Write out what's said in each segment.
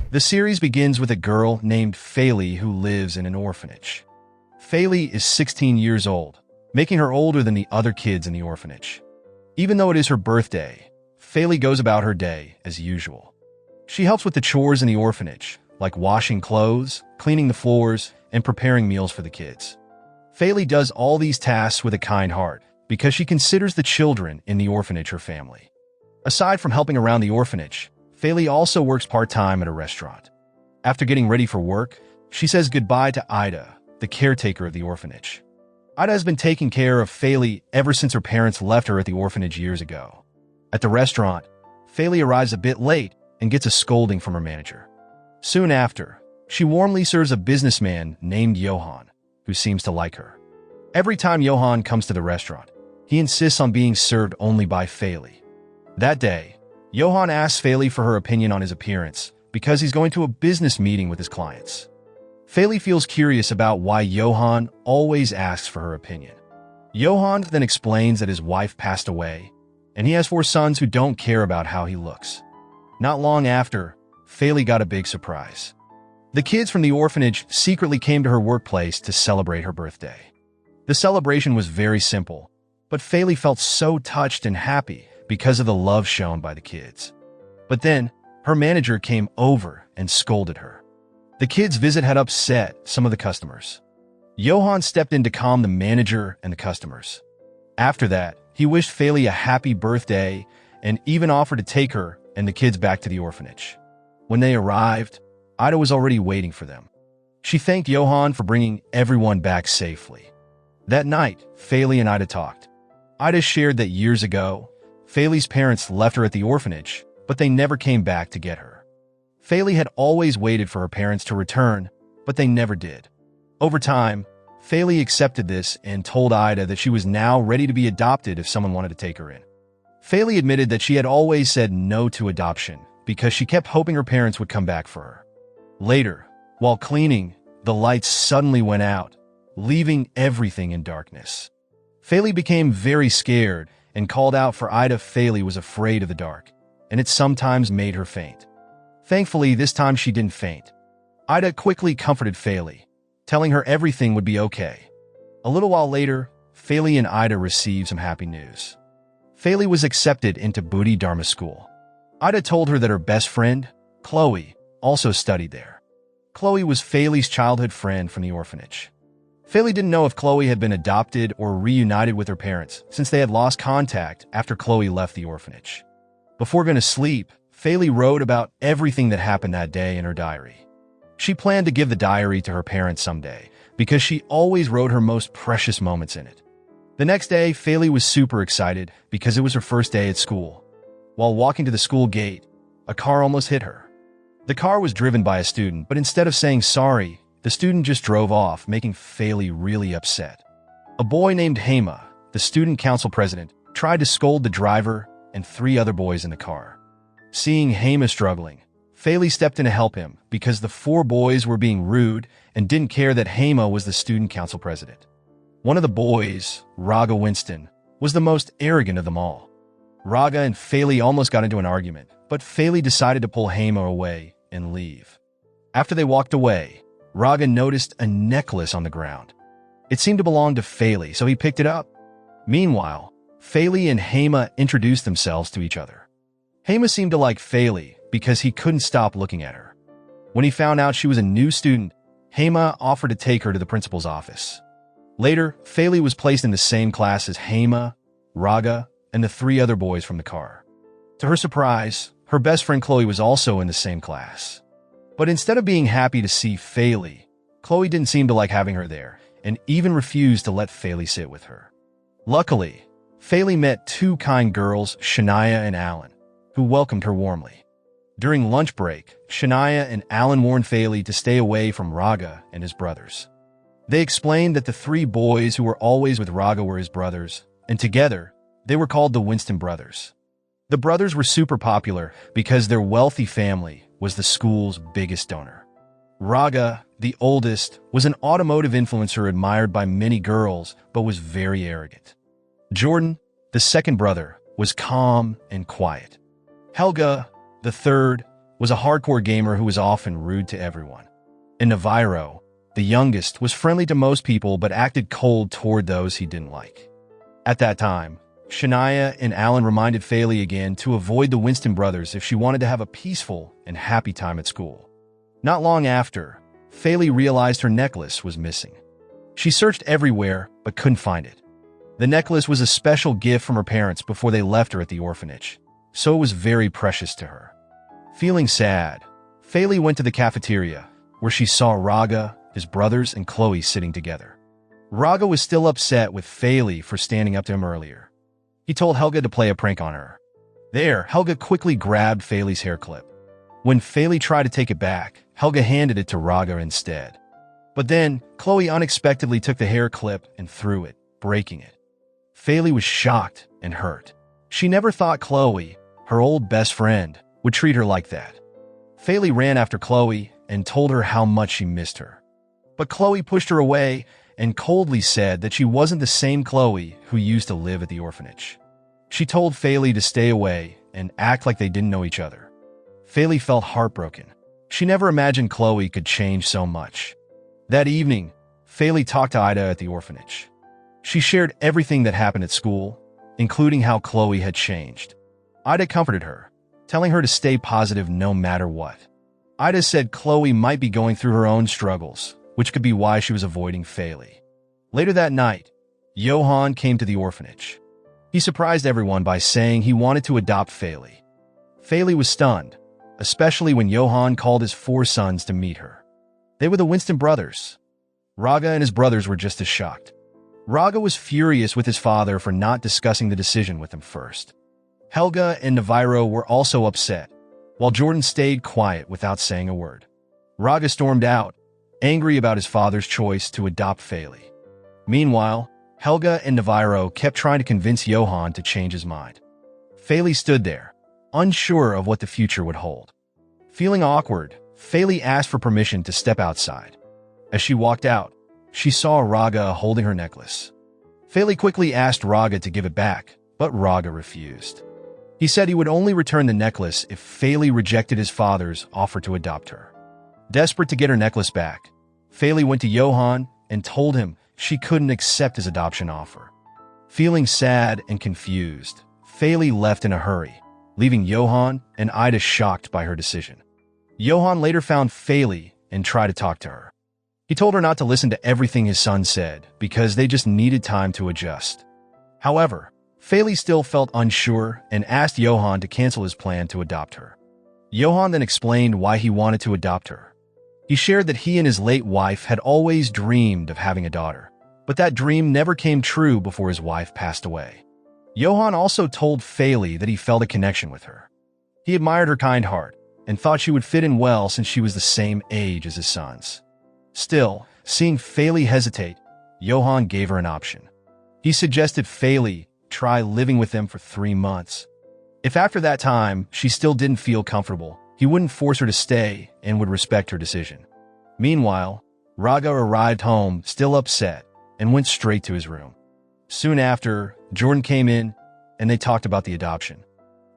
The series begins with a girl named Faley who lives in an orphanage. Faley is 16 years old, making her older than the other kids in the orphanage. Even though it is her birthday, Faley goes about her day as usual. She helps with the chores in the orphanage, like washing clothes, cleaning the floors, and preparing meals for the kids. Faley does all these tasks with a kind heart because she considers the children in the orphanage her family. Aside from helping around the orphanage, Faley also works part-time at a restaurant. After getting ready for work, she says goodbye to Ida, the caretaker of the orphanage. Ida has been taking care of Faley ever since her parents left her at the orphanage years ago. At the restaurant, Faley arrives a bit late and gets a scolding from her manager. Soon after, she warmly serves a businessman named Johan, who seems to like her. Every time Johan comes to the restaurant, he insists on being served only by Faley. That day, Johan asks Faley for her opinion on his appearance because he's going to a business meeting with his clients. Faley feels curious about why Johan always asks for her opinion. Johan then explains that his wife passed away, and he has 4 sons who don't care about how he looks. Not long after, Faley got a big surprise. The kids from the orphanage secretly came to her workplace to celebrate her birthday. The celebration was very simple, but Faley felt so touched and happy because of the love shown by the kids. But then, her manager came over and scolded her. The kids' visit had upset some of the customers. Johan stepped in to calm the manager and the customers. After that, he wished Faley a happy birthday and even offered to take her and the kids back to the orphanage. When they arrived, Ida was already waiting for them. She thanked Johan for bringing everyone back safely. That night, Faley and Ida talked. Ida shared that years ago, Faley's parents left her at the orphanage, but they never came back to get her. Faley had always waited for her parents to return, but they never did. Over time, Faley accepted this and told Ida that she was now ready to be adopted if someone wanted to take her in. Faley admitted that she had always said no to adoption because she kept hoping her parents would come back for her. Later, while cleaning, the lights suddenly went out, leaving everything in darkness. Faley became very scared and called out for Ida. Faley was afraid of the dark, and it sometimes made her faint. Thankfully, this time she didn't faint. Ida quickly comforted Faley, telling her everything would be okay. A little while later, Faley and Ida received some happy news. Faley was accepted into Dharma school. Ida told her that her best friend, Chloe, also studied there. Chloe was Faley's childhood friend from the orphanage. Faley didn't know if Chloe had been adopted or reunited with her parents since they had lost contact after Chloe left the orphanage. Before going to sleep, Faley wrote about everything that happened that day in her diary. She planned to give the diary to her parents someday because she always wrote her most precious moments in it. The next day, Faley was super excited because it was her first day at school. While walking to the school gate, a car almost hit her. The car was driven by a student, but instead of saying sorry, the student just drove off, making Faley really upset. A boy named Hema, the student council president, tried to scold the driver and 3 other boys in the car. Seeing Hema struggling, Faley stepped in to help him because the 4 boys were being rude and didn't care that Hema was the student council president. One of the boys, Raga Winston, was the most arrogant of them all. Raga and Faley almost got into an argument, but Faley decided to pull Hema away and leave. After they walked away, Raga noticed a necklace on the ground. It seemed to belong to Faley, so he picked it up. Meanwhile, Faley and Hema introduced themselves to each other. Hema seemed to like Faley because he couldn't stop looking at her. When he found out she was a new student, Hema offered to take her to the principal's office. Later, Faley was placed in the same class as Hema, Raga, and the 3 other boys from the car. To her surprise, her best friend Chloe was also in the same class. But instead of being happy to see Faley, Chloe didn't seem to like having her there and even refused to let Faley sit with her. Luckily, Faley met 2 kind girls, Shania and Alan, who welcomed her warmly. During lunch break, Shania and Alan warned Faley to stay away from Raga and his brothers. They explained that the 3 boys who were always with Raga were his brothers, and together, they were called the Winston brothers. The brothers were super popular because their wealthy family was the school's biggest donor. Raga, the oldest, was an automotive influencer admired by many girls, but was very arrogant. Jordan, the second brother, was calm and quiet. Helga, the third, was a hardcore gamer who was often rude to everyone. And Navarro, the youngest, was friendly to most people but acted cold toward those he didn't like. At that time, Shania and Alan reminded Faley again to avoid the Winston brothers if she wanted to have a peaceful and happy time at school. Not long after, Faley realized her necklace was missing. She searched everywhere but couldn't find it. The necklace was a special gift from her parents before they left her at the orphanage, so it was very precious to her. Feeling sad, Faley went to the cafeteria, where she saw Raga, his brothers, and Chloe sitting together. Raga was still upset with Faley for standing up to him earlier. He told Helga to play a prank on her. There, Helga quickly grabbed Faley's hair clip. When Faley tried to take it back, Helga handed it to Raga instead. But then, Chloe unexpectedly took the hair clip and threw it, breaking it. Faley was shocked and hurt. She never thought Chloe, her old best friend, would treat her like that. Faley ran after Chloe and told her how much she missed her. But Chloe pushed her away and coldly said that she wasn't the same Chloe who used to live at the orphanage. She told Faley to stay away and act like they didn't know each other. Faley felt heartbroken. She never imagined Chloe could change so much. That evening, Faley talked to Ida at the orphanage. She shared everything that happened at school, including how Chloe had changed. Ida comforted her, telling her to stay positive no matter what. Ida said Chloe might be going through her own struggles, which could be why she was avoiding Faley. Later that night, Johan came to the orphanage. He surprised everyone by saying he wanted to adopt Faley. Faley was stunned, especially when Johan called his 4 sons to meet her. They were the Winston brothers. Raga and his brothers were just as shocked. Raga was furious with his father for not discussing the decision with him first. Helga and Navarro were also upset, while Jordan stayed quiet without saying a word. Raga stormed out, angry about his father's choice to adopt Faley. Meanwhile, Helga and Navarro kept trying to convince Johan to change his mind. Faley stood there, unsure of what the future would hold. Feeling awkward, Faley asked for permission to step outside. As she walked out, she saw Raga holding her necklace. Faley quickly asked Raga to give it back, but Raga refused. He said he would only return the necklace if Faley rejected his father's offer to adopt her. Desperate to get her necklace back, Faley went to Johan and told him she couldn't accept his adoption offer. Feeling sad and confused, Faley left in a hurry, leaving Johan and Ida shocked by her decision. Johan later found Faley and tried to talk to her. He told her not to listen to everything his son said because they just needed time to adjust. However, Faley still felt unsure and asked Johan to cancel his plan to adopt her. Johan then explained why he wanted to adopt her. He shared that he and his late wife had always dreamed of having a daughter, but that dream never came true before his wife passed away. Johan also told Faley that he felt a connection with her. He admired her kind heart and thought she would fit in well since she was the same age as his sons. Still, seeing Faley hesitate, Johan gave her an option. He suggested Faley try living with them for 3 months. If after that time she still didn't feel comfortable, he wouldn't force her to stay and would respect her decision. Meanwhile, Raga arrived home still upset and went straight to his room. Soon after, Jordan came in and they talked about the adoption.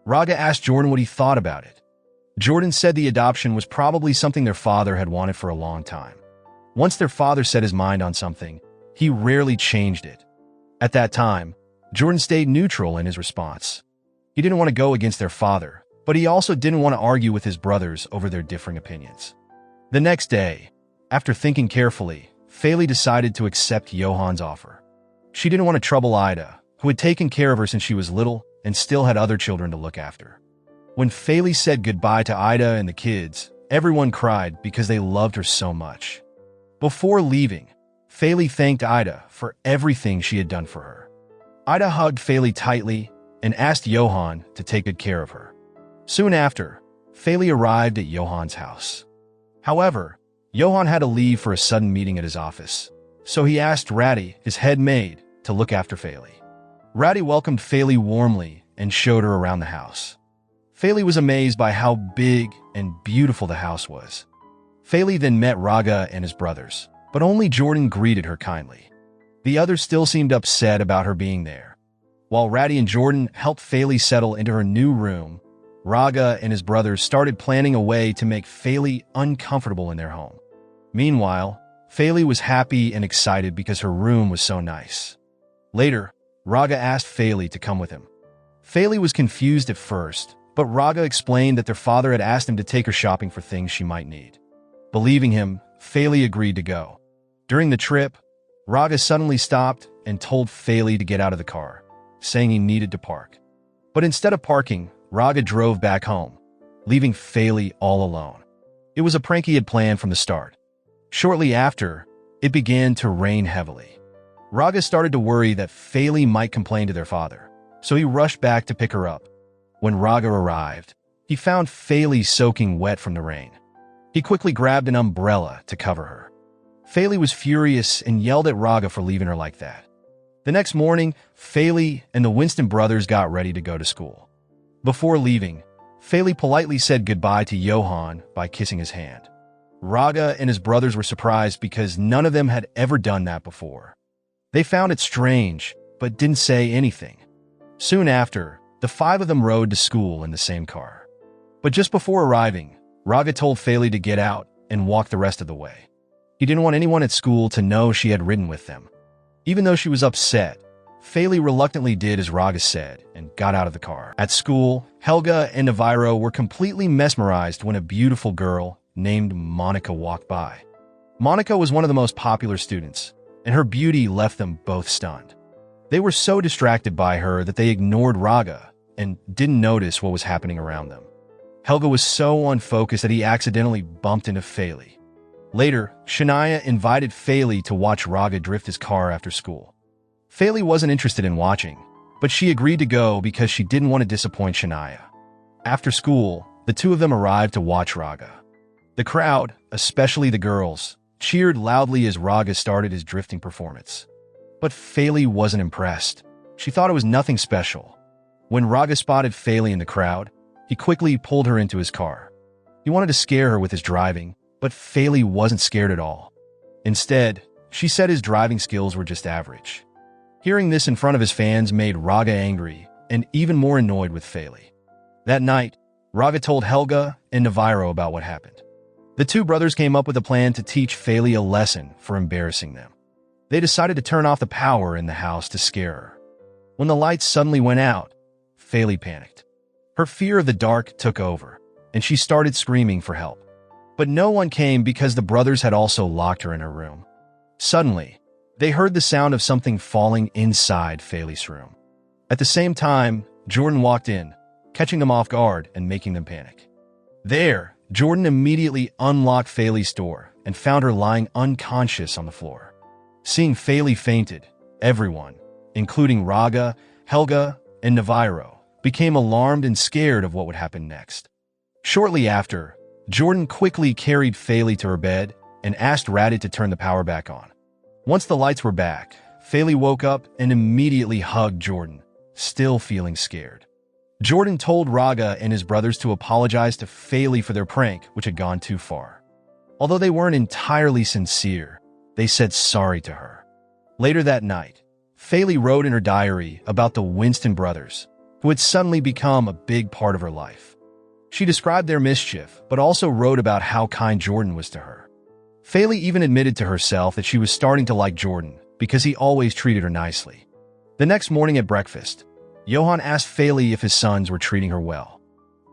Raga asked Jordan what he thought about it. Jordan said the adoption was probably something their father had wanted for a long time. Once their father set his mind on something, he rarely changed it. At that time, Jordan stayed neutral in his response. He didn't want to go against their father, but he also didn't want to argue with his brothers over their differing opinions. The next day, after thinking carefully, Faley decided to accept Johan's offer. She didn't want to trouble Ida, who had taken care of her since she was little and still had other children to look after. When Faley said goodbye to Ida and the kids, everyone cried because they loved her so much. Before leaving, Faley thanked Ida for everything she had done for her. Ida hugged Faley tightly and asked Johan to take good care of her. Soon after, Faley arrived at Johan's house. However, Johan had to leave for a sudden meeting at his office, so he asked Ratty, his head maid, to look after Faley. Ratty welcomed Faley warmly and showed her around the house. Faley was amazed by how big and beautiful the house was. Faley then met Raga and his brothers, but only Jordan greeted her kindly. The others still seemed upset about her being there. While Ratty and Jordan helped Faley settle into her new room, Raga and his brothers started planning a way to make Faley uncomfortable in their home. Meanwhile, Faley was happy and excited because her room was so nice. Later, Raga asked Faley to come with him. Faley was confused at first, but Raga explained that their father had asked him to take her shopping for things she might need. Believing him, Faley agreed to go. During the trip, Raga suddenly stopped and told Faley to get out of the car, saying he needed to park. But instead of parking, Raga drove back home, leaving Faley all alone. It was a prank he had planned from the start. Shortly after, it began to rain heavily. Raga started to worry that Faley might complain to their father, so he rushed back to pick her up. When Raga arrived, he found Faley soaking wet from the rain. He quickly grabbed an umbrella to cover her. Faley was furious and yelled at Raga for leaving her like that. The next morning, Faley and the Winston brothers got ready to go to school. Before leaving, Faley politely said goodbye to Johan by kissing his hand. Raga and his brothers were surprised because none of them had ever done that before. They found it strange, but didn't say anything. Soon after, the five of them rode to school in the same car. But just before arriving, Raga told Faley to get out and walk the rest of the way. He didn't want anyone at school to know she had ridden with them. Even though she was upset, Faley reluctantly did as Raga said and got out of the car. At school, Helga and Navarro were completely mesmerized when a beautiful girl named Monica walked by. Monica was one of the most popular students, and her beauty left them both stunned. They were so distracted by her that they ignored Raga and didn't notice what was happening around them. Helga was so unfocused that he accidentally bumped into Faley. Later, Shania invited Faley to watch Raga drift his car after school. Faley wasn't interested in watching, but she agreed to go because she didn't want to disappoint Shania. After school, the two of them arrived to watch Raga. The crowd, especially the girls, cheered loudly as Raga started his drifting performance. But Faley wasn't impressed. She thought it was nothing special. When Raga spotted Faley in the crowd, he quickly pulled her into his car. He wanted to scare her with his driving, but Faley wasn't scared at all. Instead, she said his driving skills were just average. Hearing this in front of his fans made Raga angry and even more annoyed with Faley. That night, Raga told Helga and Navarro about what happened. The two brothers came up with a plan to teach Faley a lesson for embarrassing them. They decided to turn off the power in the house to scare her. When the lights suddenly went out, Faley panicked. Her fear of the dark took over, and she started screaming for help. But no one came because the brothers had also locked her in her room. Suddenly, they heard the sound of something falling inside Faley's room. At the same time, Jordan walked in, catching them off guard and making them panic. There, Jordan immediately unlocked Faley's door and found her lying unconscious on the floor. Seeing Faley fainted, everyone, including Raga, Helga, and Navarro, became alarmed and scared of what would happen next. Shortly after, Jordan quickly carried Faley to her bed and asked Radit to turn the power back on. Once the lights were back, Faley woke up and immediately hugged Jordan, still feeling scared. Jordan told Raga and his brothers to apologize to Faley for their prank, which had gone too far. Although they weren't entirely sincere, they said sorry to her. Later that night, Faley wrote in her diary about the Winston brothers, who had suddenly become a big part of her life. She described their mischief, but also wrote about how kind Jordan was to her. Faley even admitted to herself that she was starting to like Jordan because he always treated her nicely. The next morning at breakfast, Johan asked Faley if his sons were treating her well.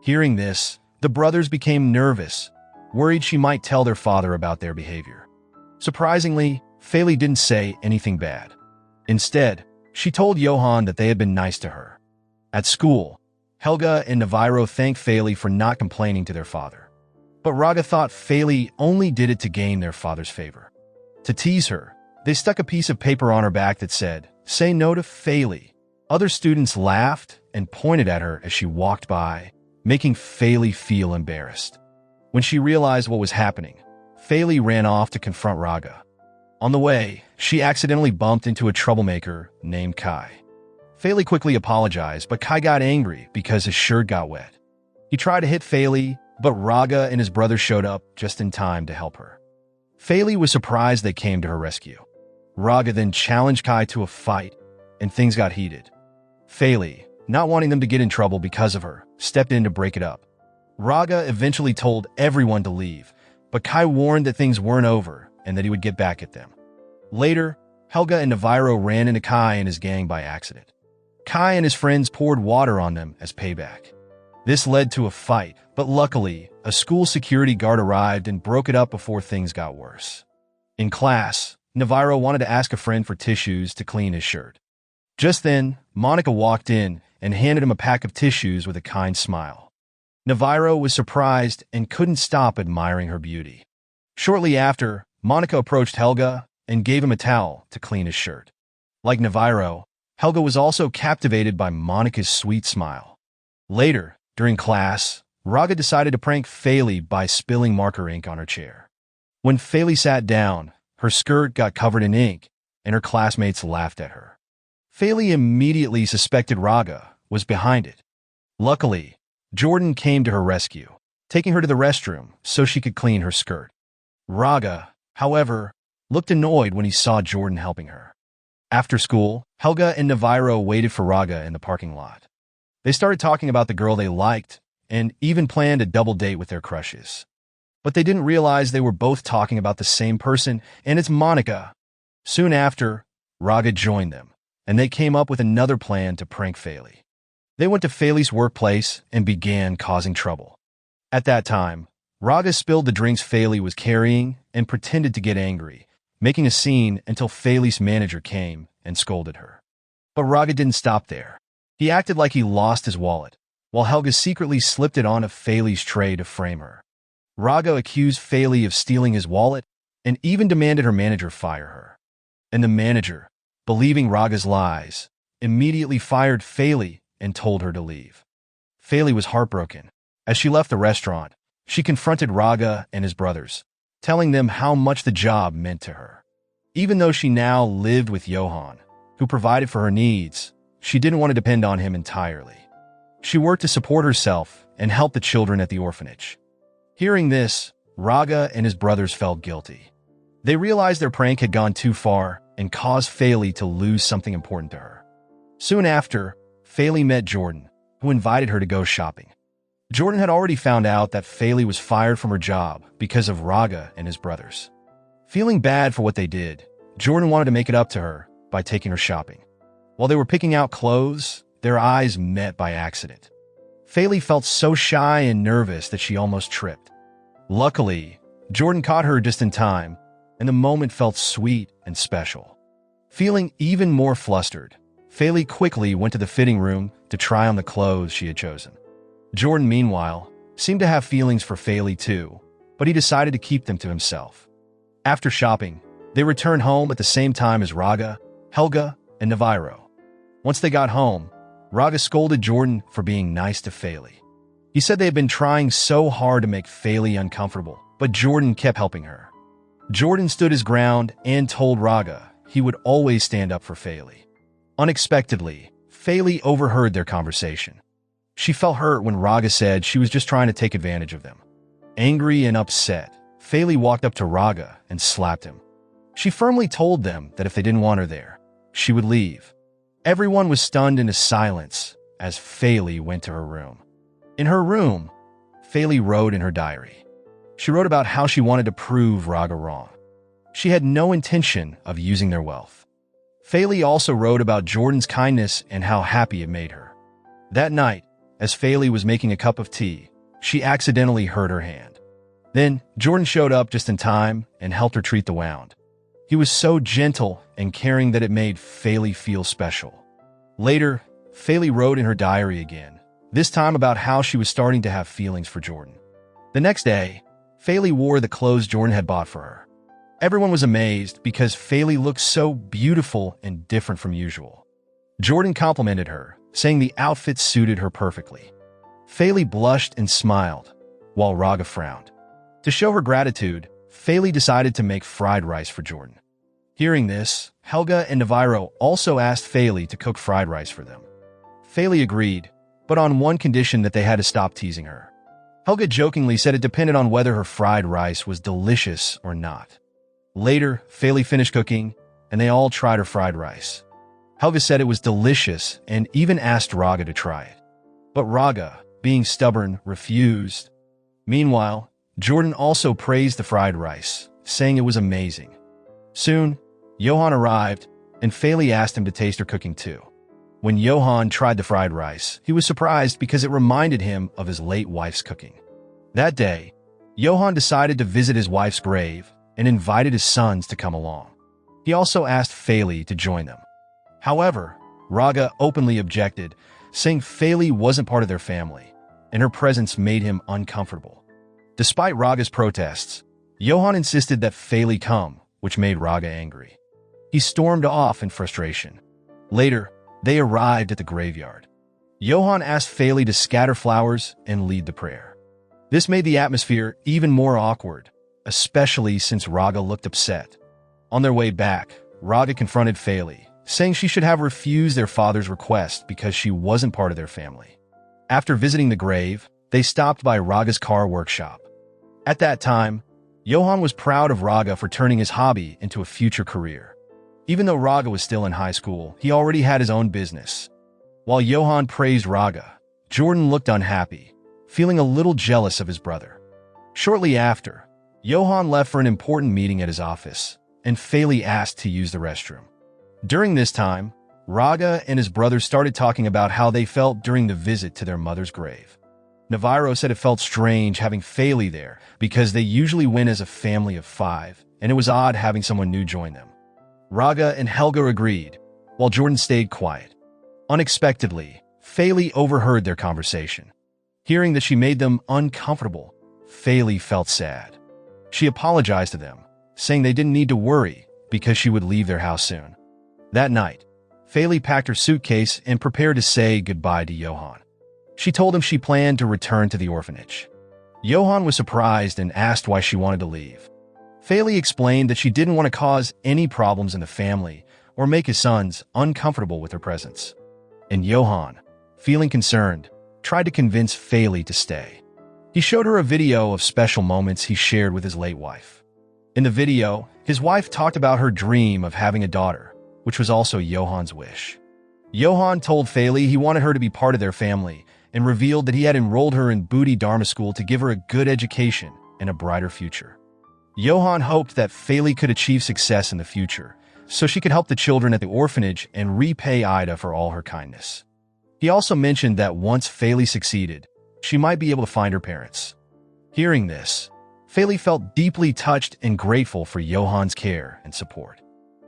Hearing this, the brothers became nervous, worried she might tell their father about their behavior. Surprisingly, Faley didn't say anything bad. Instead, she told Johan that they had been nice to her. At school, Helga and Navarro thanked Faley for not complaining to their father. But Raga thought Faley only did it to gain their father's favor. To tease her, they stuck a piece of paper on her back that said, "Say no to Faley." Other students laughed and pointed at her as she walked by, making Faley feel embarrassed. When she realized what was happening, Faley ran off to confront Raga. On the way, she accidentally bumped into a troublemaker named Kai. Faley quickly apologized, but Kai got angry because his shirt got wet. He tried to hit Faley, but Raga and his brother showed up just in time to help her. Faley was surprised they came to her rescue. Raga then challenged Kai to a fight, and things got heated. Faley, not wanting them to get in trouble because of her, stepped in to break it up. Raga eventually told everyone to leave, but Kai warned that things weren't over and that he would get back at them. Later, Helga and Navarro ran into Kai and his gang by accident. Kai and his friends poured water on them as payback. This led to a fight, but luckily, a school security guard arrived and broke it up before things got worse. In class, Navarro wanted to ask a friend for tissues to clean his shirt. Just then, Monica walked in and handed him a pack of tissues with a kind smile. Navarro was surprised and couldn't stop admiring her beauty. Shortly after, Monica approached Helga and gave him a towel to clean his shirt. Like Navarro, Helga was also captivated by Monica's sweet smile. Later, during class, Raga decided to prank Faley by spilling marker ink on her chair. When Faley sat down, her skirt got covered in ink, and her classmates laughed at her. Faley immediately suspected Raga was behind it. Luckily, Jordan came to her rescue, taking her to the restroom so she could clean her skirt. Raga, however, looked annoyed when he saw Jordan helping her. After school, Helga and Navarro waited for Raga in the parking lot. They started talking about the girl they liked and even planned a double date with their crushes. But they didn't realize they were both talking about the same person, and it's Monica. Soon after, Raga joined them, and they came up with another plan to prank Faley. They went to Faley's workplace and began causing trouble. At that time, Raga spilled the drinks Faley was carrying and pretended to get angry, making a scene until Faley's manager came and scolded her. But Raga didn't stop there. He acted like he lost his wallet, while Helga secretly slipped it onto Faley's tray to frame her. Raga accused Faley of stealing his wallet and even demanded her manager fire her. And the manager, believing Raga's lies, immediately fired Faley and told her to leave. Faley was heartbroken. As she left the restaurant, she confronted Raga and his brothers, telling them how much the job meant to her. Even though she now lived with Johan, who provided for her needs, she didn't want to depend on him entirely. She worked to support herself and help the children at the orphanage. Hearing this, Raga and his brothers felt guilty. They realized their prank had gone too far and caused Faley to lose something important to her. Soon after, Faley met Jordan, who invited her to go shopping. Jordan had already found out that Faley was fired from her job because of Raga and his brothers. Feeling bad for what they did, Jordan wanted to make it up to her by taking her shopping. While they were picking out clothes, their eyes met by accident. Faley felt so shy and nervous that she almost tripped. Luckily, Jordan caught her just in time, and the moment felt sweet and special. Feeling even more flustered, Faley quickly went to the fitting room to try on the clothes she had chosen. Jordan, meanwhile, seemed to have feelings for Faley too, but he decided to keep them to himself. After shopping, they returned home at the same time as Raga, Helga, and Navarro. Once they got home, Raga scolded Jordan for being nice to Faley. He said they had been trying so hard to make Faley uncomfortable, but Jordan kept helping her. Jordan stood his ground and told Raga he would always stand up for Faley. Unexpectedly, Faley overheard their conversation. She felt hurt when Raga said she was just trying to take advantage of them. Angry and upset, Faley walked up to Raga and slapped him. She firmly told them that if they didn't want her there, she would leave. Everyone was stunned into silence as Faley went to her room. In her room, Faley wrote in her diary. She wrote about how she wanted to prove Raga wrong. She had no intention of using their wealth. Faley also wrote about Jordan's kindness and how happy it made her. That night, as Faley was making a cup of tea, she accidentally hurt her hand. Then, Jordan showed up just in time and helped her treat the wound. He was so gentle and caring that it made Faley feel special. Later, Faley wrote in her diary again, this time about how she was starting to have feelings for Jordan. The next day, Faley wore the clothes Jordan had bought for her. Everyone was amazed because Faley looked so beautiful and different from usual. Jordan complimented her, saying the outfit suited her perfectly. Faley blushed and smiled, while Raga frowned. To show her gratitude, Faley decided to make fried rice for Jordan. Hearing this, Helga and Navarro also asked Faley to cook fried rice for them. Faley agreed, but on one condition that they had to stop teasing her. Helga jokingly said it depended on whether her fried rice was delicious or not. Later, Faley finished cooking, and they all tried her fried rice. Helga said it was delicious and even asked Raga to try it. But Raga, being stubborn, refused. Meanwhile, Jordan also praised the fried rice, saying it was amazing. Soon, Johan arrived, and Faley asked him to taste her cooking too. When Johan tried the fried rice, he was surprised because it reminded him of his late wife's cooking. That day, Johan decided to visit his wife's grave and invited his sons to come along. He also asked Faley to join them. However, Raga openly objected, saying Faley wasn't part of their family, and her presence made him uncomfortable. Despite Raga's protests, Johan insisted that Faley come, which made Raga angry. He stormed off in frustration. Later, they arrived at the graveyard. Johan asked Faley to scatter flowers and lead the prayer. This made the atmosphere even more awkward, especially since Raga looked upset. On their way back, Raga confronted Faley, saying she should have refused their father's request because she wasn't part of their family. After visiting the grave, they stopped by Raga's car workshop. At that time, Johan was proud of Raga for turning his hobby into a future career. Even though Raga was still in high school, he already had his own business. While Johan praised Raga, Jordan looked unhappy, feeling a little jealous of his brother. Shortly after, Johan left for an important meeting at his office, and Faley asked to use the restroom. During this time, Raga and his brother started talking about how they felt during the visit to their mother's grave. Navarro said it felt strange having Faley there because they usually went as a family of 5, and it was odd having someone new join them. Raga and Helga agreed, while Jordan stayed quiet. Unexpectedly, Faley overheard their conversation. Hearing that she made them uncomfortable, Faley felt sad. She apologized to them, saying they didn't need to worry because she would leave their house soon. That night, Faley packed her suitcase and prepared to say goodbye to Johan. She told him she planned to return to the orphanage. Johan was surprised and asked why she wanted to leave. Faley explained that she didn't want to cause any problems in the family or make his sons uncomfortable with her presence. And Johan, feeling concerned, tried to convince Faley to stay. He showed her a video of special moments he shared with his late wife. In the video, his wife talked about her dream of having a daughter, which was also Johan's wish. Johan told Faley he wanted her to be part of their family and revealed that he had enrolled her in Dharma school to give her a good education and a brighter future. Johan hoped that Faley could achieve success in the future, so she could help the children at the orphanage and repay Ida for all her kindness. He also mentioned that once Faley succeeded, she might be able to find her parents. Hearing this, Faley felt deeply touched and grateful for Johan's care and support.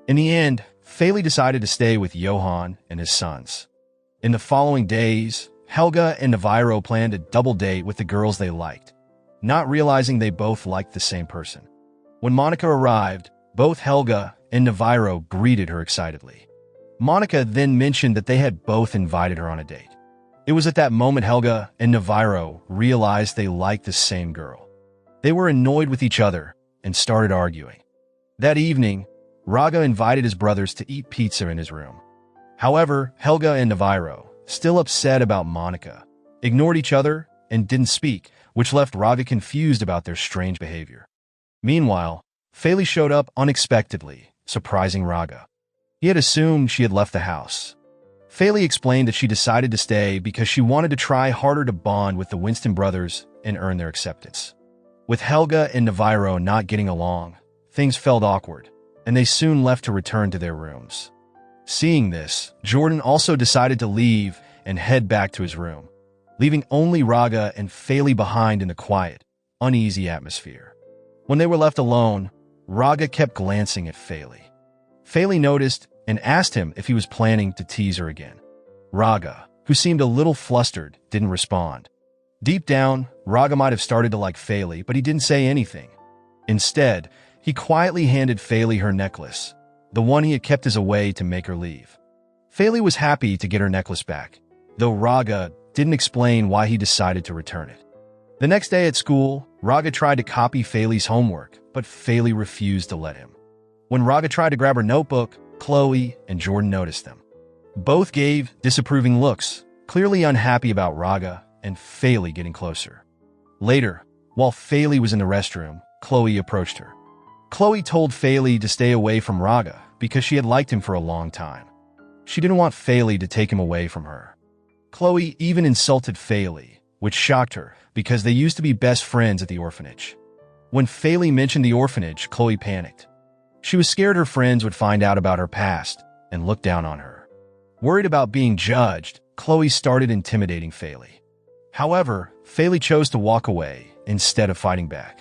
In the end, Faley decided to stay with Johan and his sons. In the following days, Helga and Navarro planned a double date with the girls they liked, not realizing they both liked the same person. When Monica arrived, both Helga and Navarro greeted her excitedly. Monica then mentioned that they had both invited her on a date. It was at that moment Helga and Navarro realized they liked the same girl. They were annoyed with each other and started arguing. That evening, Raga invited his brothers to eat pizza in his room. However, Helga and Navarro, still upset about Monica, ignored each other and didn't speak, which left Raga confused about their strange behavior. Meanwhile, Faley showed up unexpectedly, surprising Raga. He had assumed she had left the house. Faley explained that she decided to stay because she wanted to try harder to bond with the Winston brothers and earn their acceptance. With Helga and Navarro not getting along, things felt awkward, and they soon left to return to their rooms. Seeing this, Jordan also decided to leave and head back to his room, leaving only Raga and Faley behind in the quiet, uneasy atmosphere. When they were left alone, Raga kept glancing at Faley. Faley noticed and asked him if he was planning to tease her again. Raga, who seemed a little flustered, didn't respond. Deep down, Raga might have started to like Faley, but he didn't say anything. Instead, he quietly handed Faley her necklace, the one he had kept as a way to make her leave. Faley was happy to get her necklace back, though Raga didn't explain why he decided to return it. The next day at school, Raga tried to copy Faley's homework, but Faley refused to let him. When Raga tried to grab her notebook, Chloe and Jordan noticed them. Both gave disapproving looks, clearly unhappy about Raga and Faley getting closer. Later, while Faley was in the restroom, Chloe approached her. Chloe told Faley to stay away from Raga because she had liked him for a long time. She didn't want Faley to take him away from her. Chloe even insulted Faley, which shocked her because they used to be best friends at the orphanage. When Faley mentioned the orphanage, Chloe panicked. She was scared her friends would find out about her past and look down on her. Worried about being judged, Chloe started intimidating Faley. However, Faley chose to walk away instead of fighting back.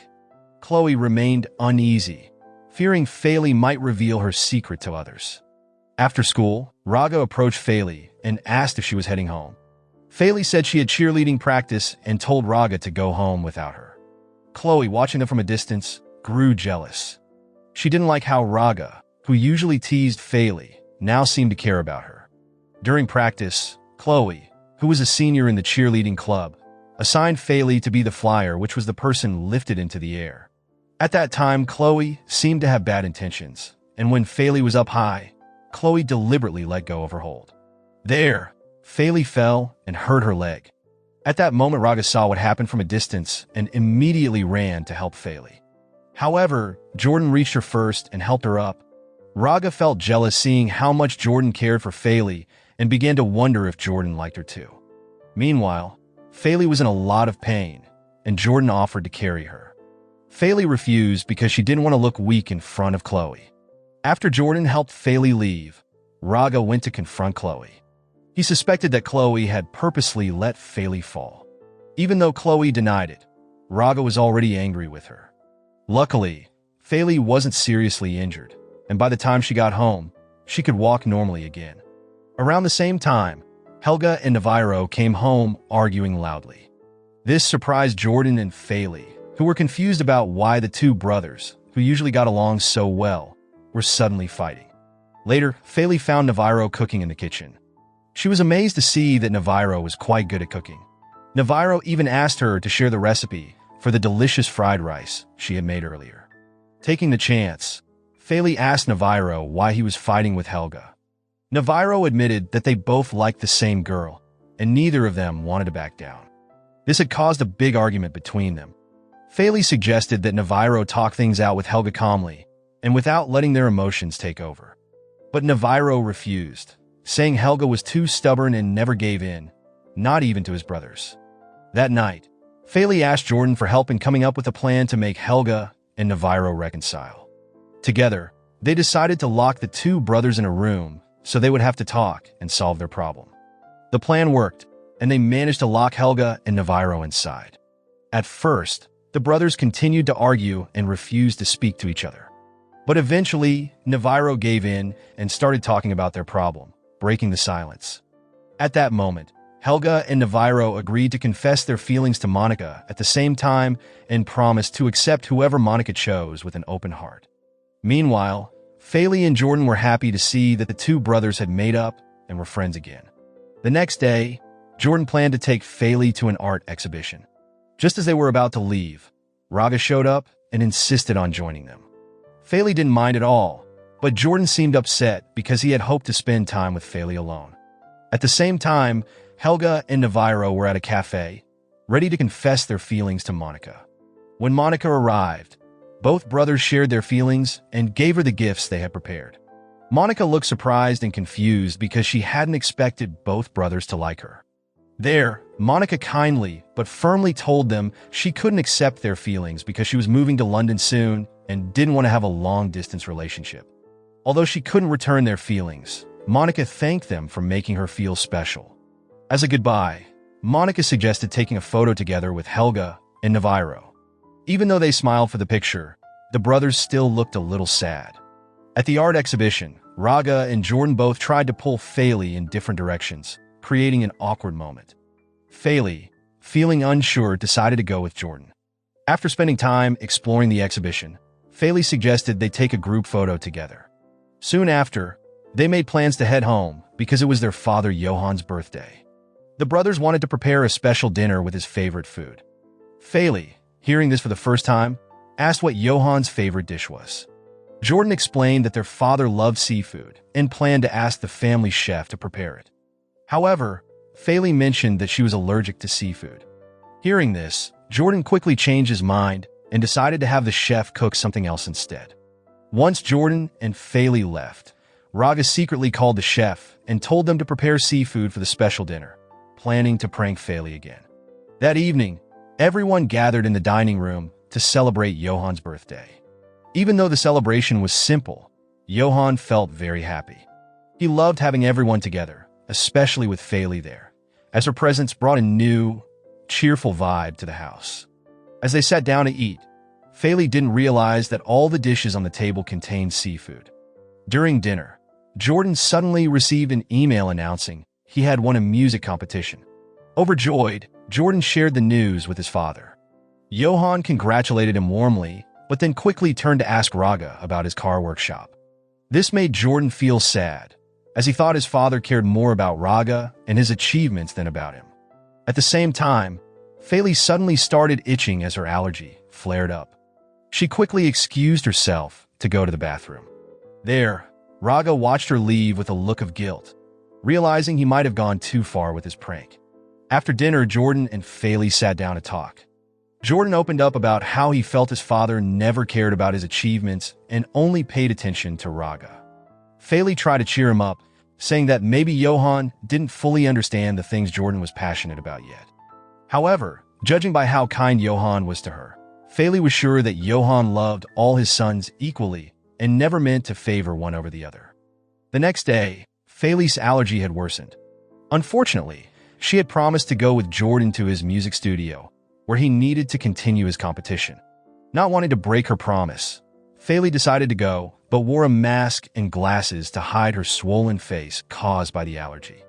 Chloe remained uneasy, fearing Faley might reveal her secret to others. After school, Raga approached Faley and asked if she was heading home. Faley said she had cheerleading practice and told Raga to go home without her. Chloe, watching them from a distance, grew jealous. She didn't like how Raga, who usually teased Faley, now seemed to care about her. During practice, Chloe, who was a senior in the cheerleading club, assigned Faley to be the flyer, which was the person lifted into the air. At that time, Chloe seemed to have bad intentions, and when Faley was up high, Chloe deliberately let go of her hold. There, Faley fell and hurt her leg. At that moment, Raga saw what happened from a distance and immediately ran to help Faley. However, Jordan reached her first and helped her up. Raga felt jealous seeing how much Jordan cared for Faley and began to wonder if Jordan liked her too. Meanwhile, Faley was in a lot of pain, and Jordan offered to carry her. Faley refused because she didn't want to look weak in front of Chloe. After Jordan helped Faley leave, Raga went to confront Chloe. He suspected that Chloe had purposely let Faley fall. Even though Chloe denied it, Raga was already angry with her. Luckily, Faley wasn't seriously injured, and by the time she got home, she could walk normally again. Around the same time, Helga and Navarro came home arguing loudly. This surprised Jordan and Faley, who were confused about why the two brothers, who usually got along so well, were suddenly fighting. Later, Faley found Navarro cooking in the kitchen. She was amazed to see that Navarro was quite good at cooking. Navarro even asked her to share the recipe for the delicious fried rice she had made earlier. Taking the chance, Faley asked Navarro why he was fighting with Helga. Navarro admitted that they both liked the same girl, and neither of them wanted to back down. This had caused a big argument between them. Faley suggested that Navarro talk things out with Helga calmly and without letting their emotions take over. But Navarro refused, saying Helga was too stubborn and never gave in, not even to his brothers. That night, Faley asked Jordan for help in coming up with a plan to make Helga and Navarro reconcile. Together, they decided to lock the two brothers in a room so they would have to talk and solve their problem. The plan worked, and they managed to lock Helga and Navarro inside. At first, the brothers continued to argue and refused to speak to each other. But eventually, Navarro gave in and started talking about their problem, breaking the silence. At that moment, Helga and Navarro agreed to confess their feelings to Monica at the same time and promised to accept whoever Monica chose with an open heart. Meanwhile, Faley and Jordan were happy to see that the two brothers had made up and were friends again. The next day, Jordan planned to take Faley to an art exhibition. Just as they were about to leave, Raga showed up and insisted on joining them. Faley didn't mind at all, but Jordan seemed upset because he had hoped to spend time with Faley alone. At the same time, Helga and Navarro were at a cafe, ready to confess their feelings to Monica. When Monica arrived, both brothers shared their feelings and gave her the gifts they had prepared. Monica looked surprised and confused because she hadn't expected both brothers to like her. There, Monica kindly but firmly told them she couldn't accept their feelings because she was moving to London soon and didn't want to have a long-distance relationship. Although she couldn't return their feelings, Monica thanked them for making her feel special. As a goodbye, Monica suggested taking a photo together with Helga and Navarro. Even though they smiled for the picture, the brothers still looked a little sad. At the art exhibition, Raga and Jordan both tried to pull Faley in different directions, creating an awkward moment. Faley, feeling unsure, decided to go with Jordan. After spending time exploring the exhibition, Faley suggested they take a group photo together. Soon after, they made plans to head home because it was their father Johan's birthday. The brothers wanted to prepare a special dinner with his favorite food. Faley, hearing this for the first time, asked what Johan's favorite dish was. Jordan explained that their father loved seafood and planned to ask the family chef to prepare it. However, Faley mentioned that she was allergic to seafood. Hearing this, Jordan quickly changed his mind and decided to have the chef cook something else instead. Once Jordan and Faley left, Raga secretly called the chef and told them to prepare seafood for the special dinner, planning to prank Faley again. That evening, everyone gathered in the dining room to celebrate Johan's birthday. Even though the celebration was simple, Johan felt very happy. He loved having everyone together, especially with Faley there, as her presence brought a new, cheerful vibe to the house. As they sat down to eat, Faley didn't realize that all the dishes on the table contained seafood. During dinner, Jordan suddenly received an email announcing he had won a music competition. Overjoyed, Jordan shared the news with his father. Johan congratulated him warmly, but then quickly turned to ask Raga about his car workshop. This made Jordan feel sad, as he thought his father cared more about Raga and his achievements than about him. At the same time, Faley suddenly started itching as her allergy flared up. She quickly excused herself to go to the bathroom. There, Raga watched her leave with a look of guilt, realizing he might have gone too far with his prank. After dinner, Jordan and Faley sat down to talk. Jordan opened up about how he felt his father never cared about his achievements and only paid attention to Raga. Faley tried to cheer him up, saying that maybe Johan didn't fully understand the things Jordan was passionate about yet. However, judging by how kind Johan was to her, Faley was sure that Johan loved all his sons equally and never meant to favor one over the other. The next day, Faley's allergy had worsened. Unfortunately, she had promised to go with Jordan to his music studio, where he needed to continue his competition. Not wanting to break her promise, Faley decided to go, but wore a mask and glasses to hide her swollen face caused by the allergy.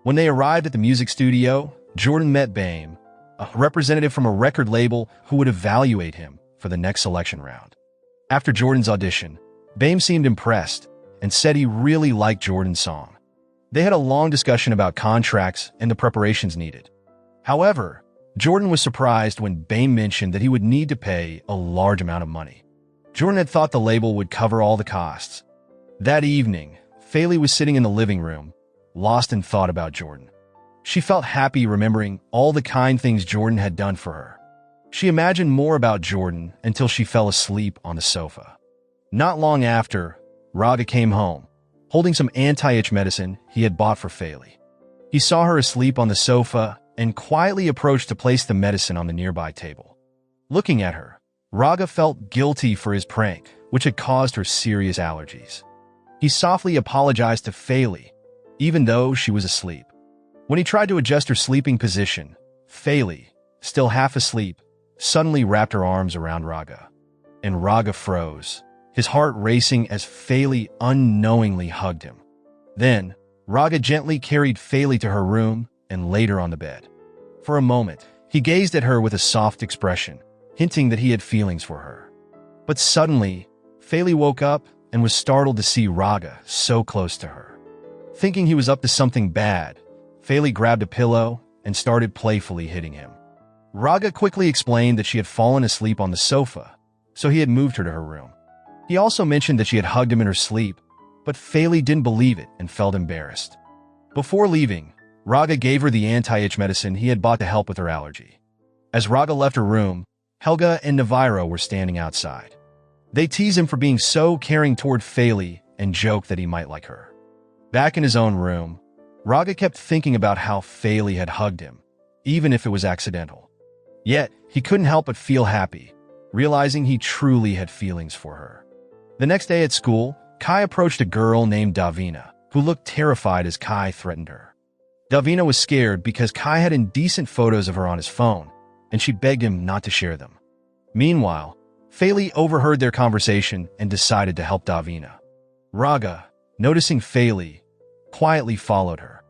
When they arrived at the music studio, Jordan met Bame, a representative from a record label who would evaluate him for the next selection round. After Jordan's audition, Bame seemed impressed and said he really liked Jordan's song. They had a long discussion about contracts and the preparations needed. However, Jordan was surprised when Bame mentioned that he would need to pay a large amount of money. Jordan had thought the label would cover all the costs. That evening, Faley was sitting in the living room, lost in thought about Jordan. She felt happy remembering all the kind things Jordan had done for her. She imagined more about Jordan until she fell asleep on the sofa. Not long after, Raga came home, holding some anti-itch medicine he had bought for Faley. He saw her asleep on the sofa and quietly approached to place the medicine on the nearby table. Looking at her, Raga felt guilty for his prank, which had caused her serious allergies. He softly apologized to Faley, even though she was asleep. When he tried to adjust her sleeping position, Faley, still half asleep, suddenly wrapped her arms around Raga. And Raga froze, his heart racing as Faley unknowingly hugged him. Then, Raga gently carried Faley to her room and laid her on the bed. For a moment, he gazed at her with a soft expression, hinting that he had feelings for her. But suddenly, Faley woke up and was startled to see Raga so close to her. Thinking he was up to something bad, Faley grabbed a pillow and started playfully hitting him. Raga quickly explained that she had fallen asleep on the sofa, so he had moved her to her room. He also mentioned that she had hugged him in her sleep, but Faley didn't believe it and felt embarrassed. Before leaving, Raga gave her the anti-itch medicine he had bought to help with her allergy. As Raga left her room, Helga and Navarro were standing outside. They teased him for being so caring toward Faley and joked that he might like her. Back in his own room, Raga kept thinking about how Faley had hugged him, even if it was accidental. Yet, he couldn't help but feel happy, realizing he truly had feelings for her. The next day at school, Kai approached a girl named Davina, who looked terrified as Kai threatened her. Davina was scared because Kai had indecent photos of her on his phone, and she begged him not to share them. Meanwhile, Faley overheard their conversation and decided to help Davina. Raga, noticing Faley, quietly followed her.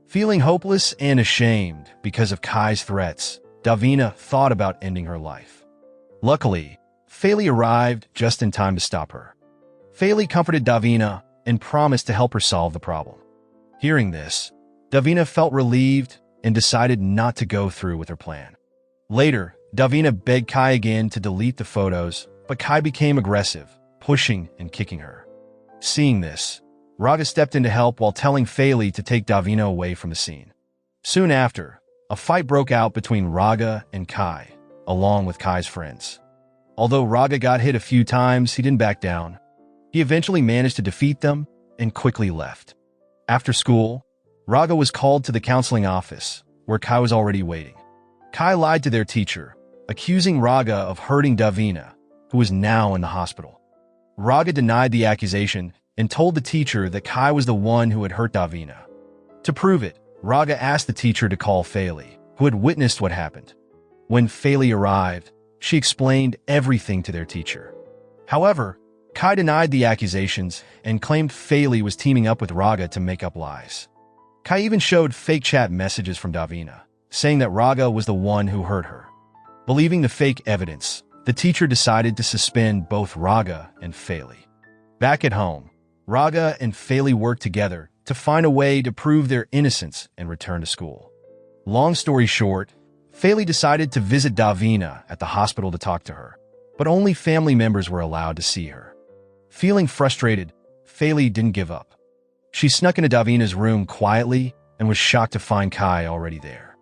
Feeling hopeless and ashamed because of Kai's threats, Davina thought about ending her life. Luckily, Faley arrived just in time to stop her. Faley comforted Davina and promised to help her solve the problem. Hearing this, Davina felt relieved and decided not to go through with her plan. Later, Davina begged Kai again to delete the photos, but Kai became aggressive, pushing and kicking her. Seeing this, Raga stepped in to help while telling Faley to take Davina away from the scene. Soon after, a fight broke out between Raga and Kai, along with Kai's friends. Although Raga got hit a few times, he didn't back down. He eventually managed to defeat them and quickly left. After school, Raga was called to the counseling office, where Kai was already waiting. Kai lied to their teacher, accusing Raga of hurting Davina, who was now in the hospital. Raga denied the accusation and told the teacher that Kai was the one who had hurt Davina. To prove it, Raga asked the teacher to call Faley, who had witnessed what happened. When Faley arrived, she explained everything to their teacher. However, Kai denied the accusations and claimed Faley was teaming up with Raga to make up lies. Kai even showed fake chat messages from Davina, saying that Raga was the one who hurt her. Believing the fake evidence, the teacher decided to suspend both Raga and Faley. Back at home, Raga and Faley worked together to find a way to prove their innocence and return to school. Long story short, Faley decided to visit Davina at the hospital to talk to her, but only family members were allowed to see her. Feeling frustrated, Faley didn't give up. She snuck into Davina's room quietly and was shocked to find Kai already there.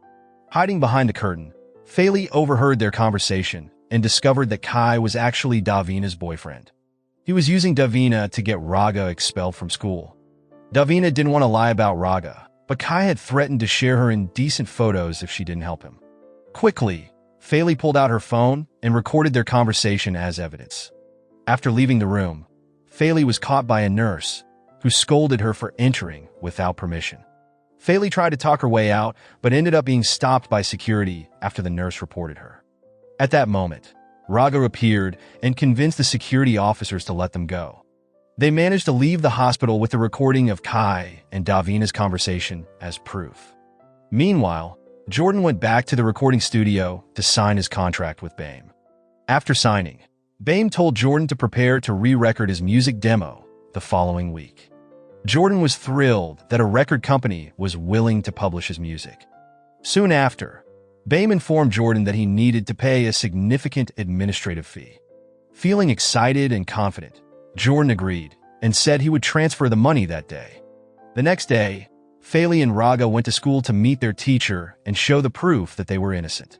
Hiding behind the curtain, Faley overheard their conversation and discovered that Kai was actually Davina's boyfriend. He was using Davina to get Raga expelled from school. Davina didn't want to lie about Raga, but Kai had threatened to share her indecent photos if she didn't help him. Quickly, Faley pulled out her phone and recorded their conversation as evidence. After leaving the room, Faley was caught by a nurse who scolded her for entering without permission. Faley tried to talk her way out, but ended up being stopped by security after the nurse reported her. At that moment, Raga appeared and convinced the security officers to let them go. They managed to leave the hospital with a recording of Kai and Davina's conversation as proof. Meanwhile, Jordan went back to the recording studio to sign his contract with BAME. After signing, BAME told Jordan to prepare to re-record his music demo the following week. Jordan was thrilled that a record company was willing to publish his music. Soon after, BAME informed Jordan that he needed to pay a significant administrative fee. Feeling excited and confident, Jordan agreed and said he would transfer the money that day. The next day, Faley and Raga went to school to meet their teacher and show the proof that they were innocent.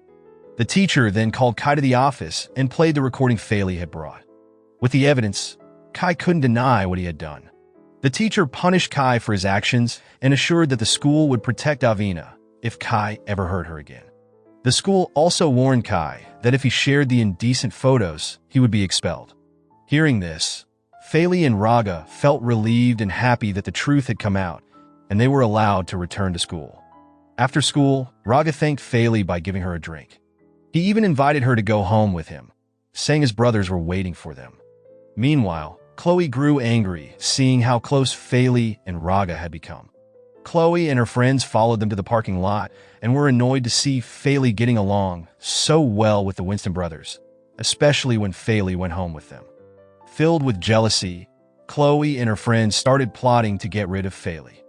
The teacher then called Kai to the office and played the recording Faley had brought. With the evidence, Kai couldn't deny what he had done. The teacher punished Kai for his actions and assured that the school would protect Davina if Kai ever hurt her again. The school also warned Kai that if he shared the indecent photos, he would be expelled. Hearing this, Faley and Raga felt relieved and happy that the truth had come out, and they were allowed to return to school. After school, Raga thanked Faley by giving her a drink. He even invited her to go home with him, saying his brothers were waiting for them. Meanwhile, Chloe grew angry, seeing how close Faley and Raga had become. Chloe and her friends followed them to the parking lot and were annoyed to see Faley getting along so well with the Winston brothers, especially when Faley went home with them. Filled with jealousy, Chloe and her friends started plotting to get rid of Faley.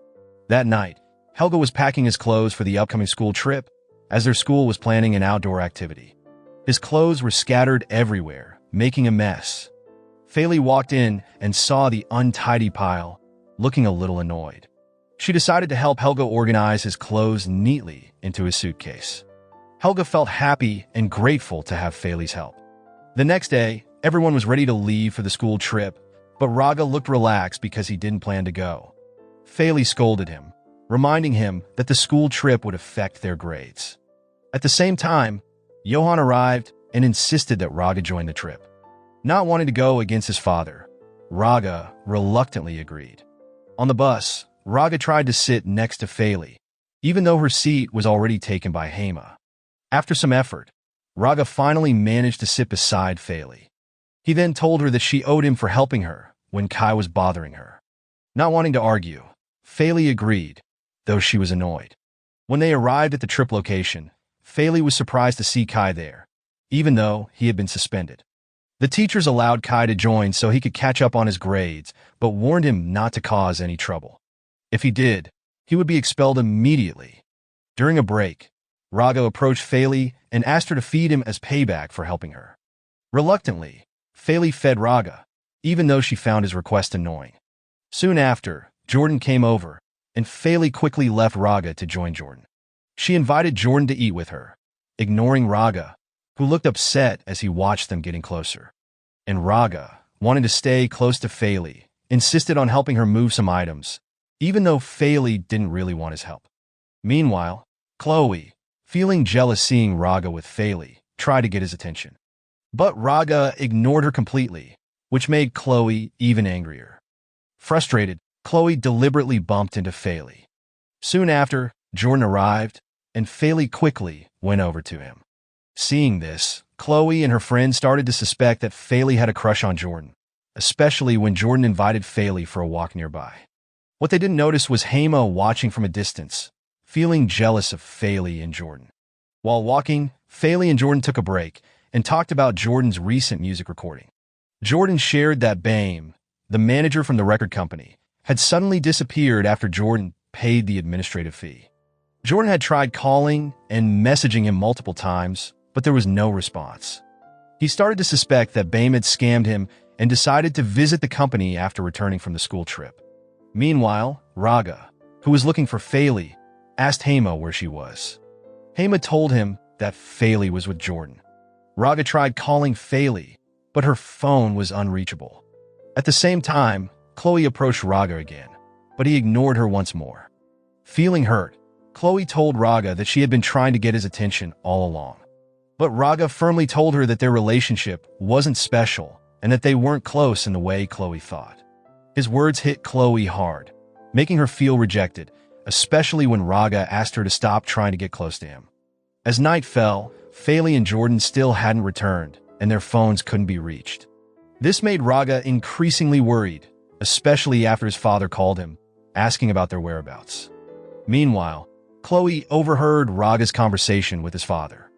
That night, Helga was packing his clothes for the upcoming school trip, as their school was planning an outdoor activity. His clothes were scattered everywhere, making a mess. Faley walked in and saw the untidy pile, looking a little annoyed. She decided to help Helga organize his clothes neatly into his suitcase. Helga felt happy and grateful to have Faley's help. The next day, everyone was ready to leave for the school trip, but Raga looked relaxed because he didn't plan to go. Faley scolded him, reminding him that the school trip would affect their grades. At the same time, Johan arrived and insisted that Raga join the trip. Not wanting to go against his father, Raga reluctantly agreed. On the bus, Raga tried to sit next to Faley, even though her seat was already taken by Hema. After some effort, Raga finally managed to sit beside Faley. He then told her that she owed him for helping her when Kai was bothering her. Not wanting to argue, Faley agreed, though she was annoyed. When they arrived at the trip location, Faley was surprised to see Kai there, even though he had been suspended. The teachers allowed Kai to join so he could catch up on his grades, but warned him not to cause any trouble. If he did, he would be expelled immediately. During a break, Raga approached Faley and asked her to feed him as payback for helping her. Reluctantly, Faley fed Raga, even though she found his request annoying. Soon after, Jordan came over, and Faley quickly left Raga to join Jordan. She invited Jordan to eat with her, ignoring Raga, who looked upset as he watched them getting closer. And Raga wanted to stay close to Faley insisted on helping her move some items, even though Faley didn't really want his help. Meanwhile, Chloe, feeling jealous seeing Raga with Faley, tried to get his attention. But Raga ignored her completely, which made Chloe even angrier. Frustrated, Chloe deliberately bumped into Faley. Soon after, Jordan arrived, and Faley quickly went over to him. Seeing this, Chloe and her friends started to suspect that Faley had a crush on Jordan, especially when Jordan invited Faley for a walk nearby. What they didn't notice was Hema watching from a distance, feeling jealous of Faley and Jordan. While walking, Faley and Jordan took a break and talked about Jordan's recent music recording. Jordan shared that Bame, the manager from the record company, had suddenly disappeared after Jordan paid the administrative fee. Jordan had tried calling and messaging him multiple times, but there was no response. He started to suspect that Bame had scammed him and decided to visit the company after returning from the school trip. Meanwhile, Raga, who was looking for Faley, asked Hema where she was. Hema told him that Faley was with Jordan. Raga tried calling Faley, but her phone was unreachable. At the same time, Chloe approached Raga again, but he ignored her once more. Feeling hurt, Chloe told Raga that she had been trying to get his attention all along. But Raga firmly told her that their relationship wasn't special and that they weren't close in the way Chloe thought. His words hit Chloe hard, making her feel rejected, especially when Raga asked her to stop trying to get close to him. As night fell, Faley and Jordan still hadn't returned, and their phones couldn't be reached. This made Raga increasingly worried, especially after his father called him, asking about their whereabouts. Meanwhile, Chloe overheard Raga's conversation with his father.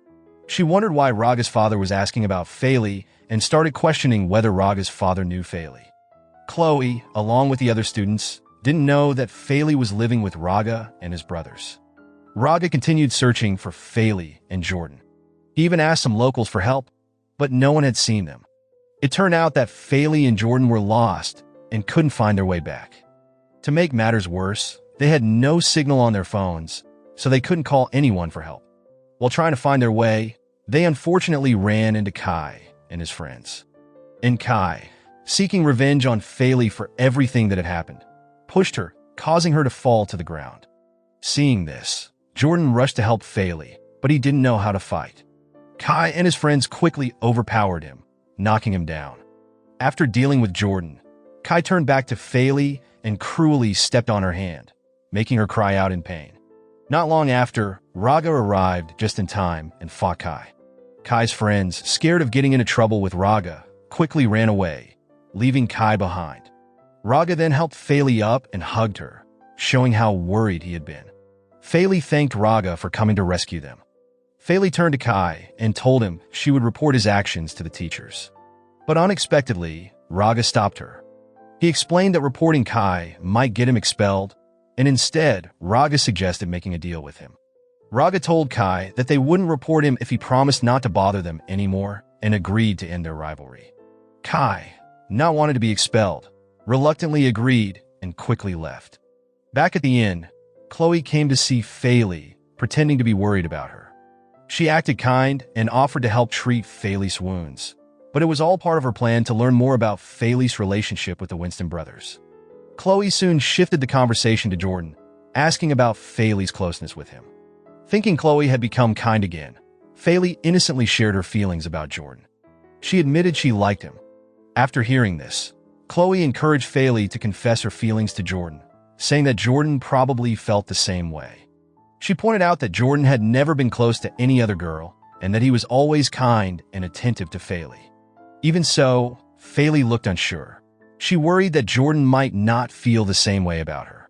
She wondered why Raga's father was asking about Faley and started questioning whether Raga's father knew Faley. Chloe, along with the other students, didn't know that Faley was living with Raga and his brothers. Raga continued searching for Faley and Jordan. He even asked some locals for help, but no one had seen them. It turned out that Faley and Jordan were lost and couldn't find their way back. To make matters worse, they had no signal on their phones, so they couldn't call anyone for help. While trying to find their way, they unfortunately ran into Kai and his friends. And Kai, seeking revenge on Faley for everything that had happened, pushed her, causing her to fall to the ground. Seeing this, Jordan rushed to help Faley, but he didn't know how to fight. Kai and his friends quickly overpowered him, knocking him down. After dealing with Jordan, Kai turned back to Faley and cruelly stepped on her hand, making her cry out in pain. Not long after, Raga arrived just in time and fought Kai. Kai's friends, scared of getting into trouble with Raga, quickly ran away, leaving Kai behind. Raga then helped Faley up and hugged her, showing how worried he had been. Faley thanked Raga for coming to rescue them. Faley turned to Kai and told him she would report his actions to the teachers. But unexpectedly, Raga stopped her. He explained that reporting Kai might get him expelled, and instead, Raga suggested making a deal with him. Raga told Kai that they wouldn't report him if he promised not to bother them anymore and agreed to end their rivalry. Kai, not wanting to be expelled, reluctantly agreed and quickly left. Back at the inn, Chloe came to see Faley, pretending to be worried about her. She acted kind and offered to help treat Faley's wounds, but it was all part of her plan to learn more about Faley's relationship with the Winston brothers. Chloe soon shifted the conversation to Jordan, asking about Faley's closeness with him. Thinking Chloe had become kind again, Faley innocently shared her feelings about Jordan. She admitted she liked him. After hearing this, Chloe encouraged Faley to confess her feelings to Jordan, saying that Jordan probably felt the same way. She pointed out that Jordan had never been close to any other girl and that he was always kind and attentive to Faley. Even so, Faley looked unsure. She worried that Jordan might not feel the same way about her.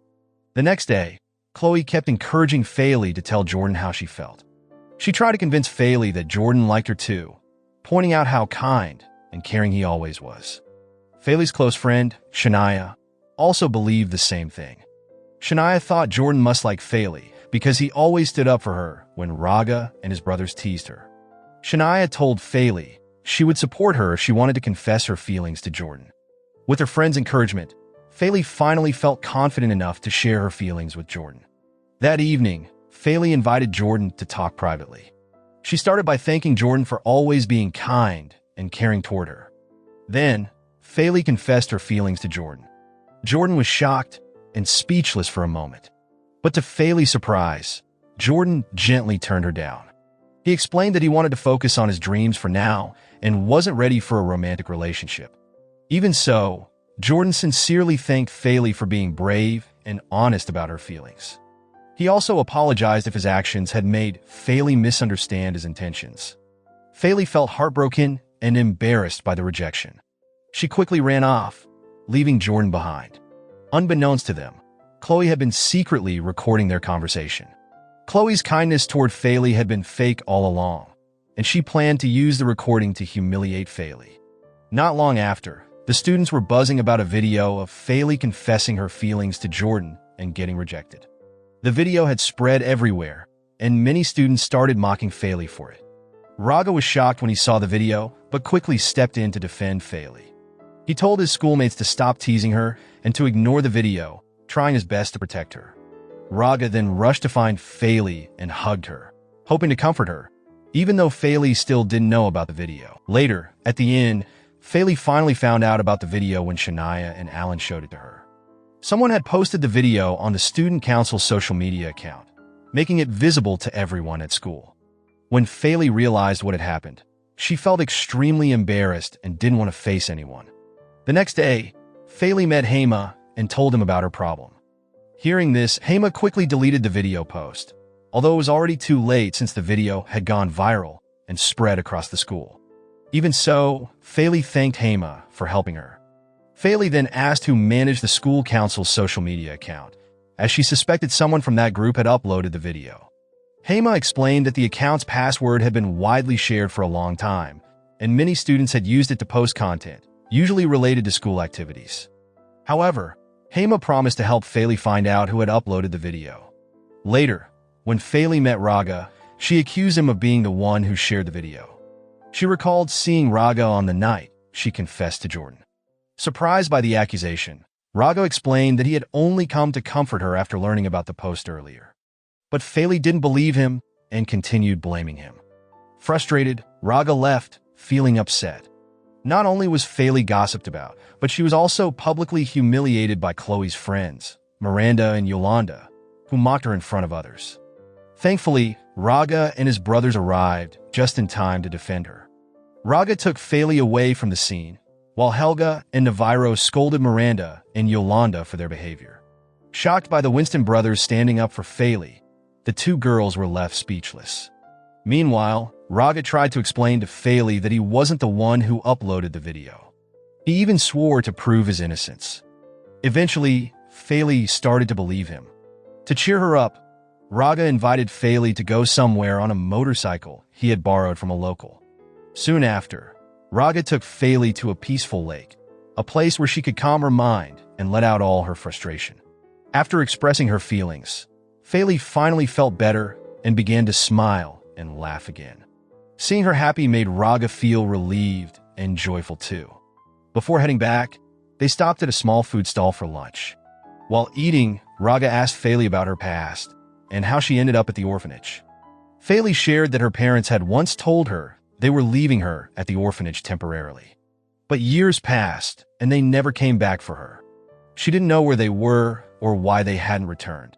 The next day, Chloe kept encouraging Faley to tell Jordan how she felt. She tried to convince Faley that Jordan liked her too, pointing out how kind and caring he always was. Faley's close friend, Shania, also believed the same thing. Shania thought Jordan must like Faley because he always stood up for her when Raga and his brothers teased her. Shania told Faley she would support her if she wanted to confess her feelings to Jordan. With her friend's encouragement, Faley finally felt confident enough to share her feelings with Jordan. That evening, Faley invited Jordan to talk privately. She started by thanking Jordan for always being kind and caring toward her. Then, Faley confessed her feelings to Jordan. Jordan was shocked and speechless for a moment. But to Faley's surprise, Jordan gently turned her down. He explained that he wanted to focus on his dreams for now and wasn't ready for a romantic relationship. Even so, Jordan sincerely thanked Faley for being brave and honest about her feelings. He also apologized if his actions had made Faley misunderstand his intentions. Faley felt heartbroken and embarrassed by the rejection. She quickly ran off, leaving Jordan behind. Unbeknownst to them, Chloe had been secretly recording their conversation. Chloe's kindness toward Faley had been fake all along, and she planned to use the recording to humiliate Faley. Not long after, the students were buzzing about a video of Faley confessing her feelings to Jordan and getting rejected. The video had spread everywhere, and many students started mocking Faley for it. Raga was shocked when he saw the video, but quickly stepped in to defend Faley. He told his schoolmates to stop teasing her and to ignore the video, trying his best to protect her. Raga then rushed to find Faley and hugged her, hoping to comfort her, even though Faley still didn't know about the video. Later, at the end, Faley finally found out about the video when Shania and Alan showed it to her. Someone had posted the video on the student council's social media account, making it visible to everyone at school. When Faley realized what had happened, she felt extremely embarrassed and didn't want to face anyone. The next day, Faley met Hema and told him about her problem. Hearing this, Hema quickly deleted the video post, although it was already too late since the video had gone viral and spread across the school. Even so, Faley thanked Hema for helping her. Faley then asked who managed the school council's social media account, as she suspected someone from that group had uploaded the video. Hema explained that the account's password had been widely shared for a long time, and many students had used it to post content, usually related to school activities. However, Hema promised to help Faley find out who had uploaded the video. Later, when Faley met Raga, she accused him of being the one who shared the video. She recalled seeing Raga on the night she confessed to Jordan. Surprised by the accusation, Raga explained that he had only come to comfort her after learning about the post earlier. But Faley didn't believe him and continued blaming him. Frustrated, Raga left, feeling upset. Not only was Faley gossiped about, but she was also publicly humiliated by Chloe's friends, Miranda and Yolanda, who mocked her in front of others. Thankfully, Raga and his brothers arrived just in time to defend her. Raga took Faley away from the scene, while Helga and Navarro scolded Miranda and Yolanda for their behavior. Shocked by the Winston brothers standing up for Faley, the two girls were left speechless. Meanwhile, Raga tried to explain to Faley that he wasn't the one who uploaded the video. He even swore to prove his innocence. Eventually, Faley started to believe him. To cheer her up, Raga invited Faley to go somewhere on a motorcycle he had borrowed from a local. Soon after, Raga took Faley to a peaceful lake, a place where she could calm her mind and let out all her frustration. After expressing her feelings, Faley finally felt better and began to smile and laugh again. Seeing her happy made Raga feel relieved and joyful too. Before heading back, they stopped at a small food stall for lunch. While eating, Raga asked Faley about her past and how she ended up at the orphanage. Faley shared that her parents had once told her they were leaving her at the orphanage temporarily. But years passed, and they never came back for her. She didn't know where they were or why they hadn't returned.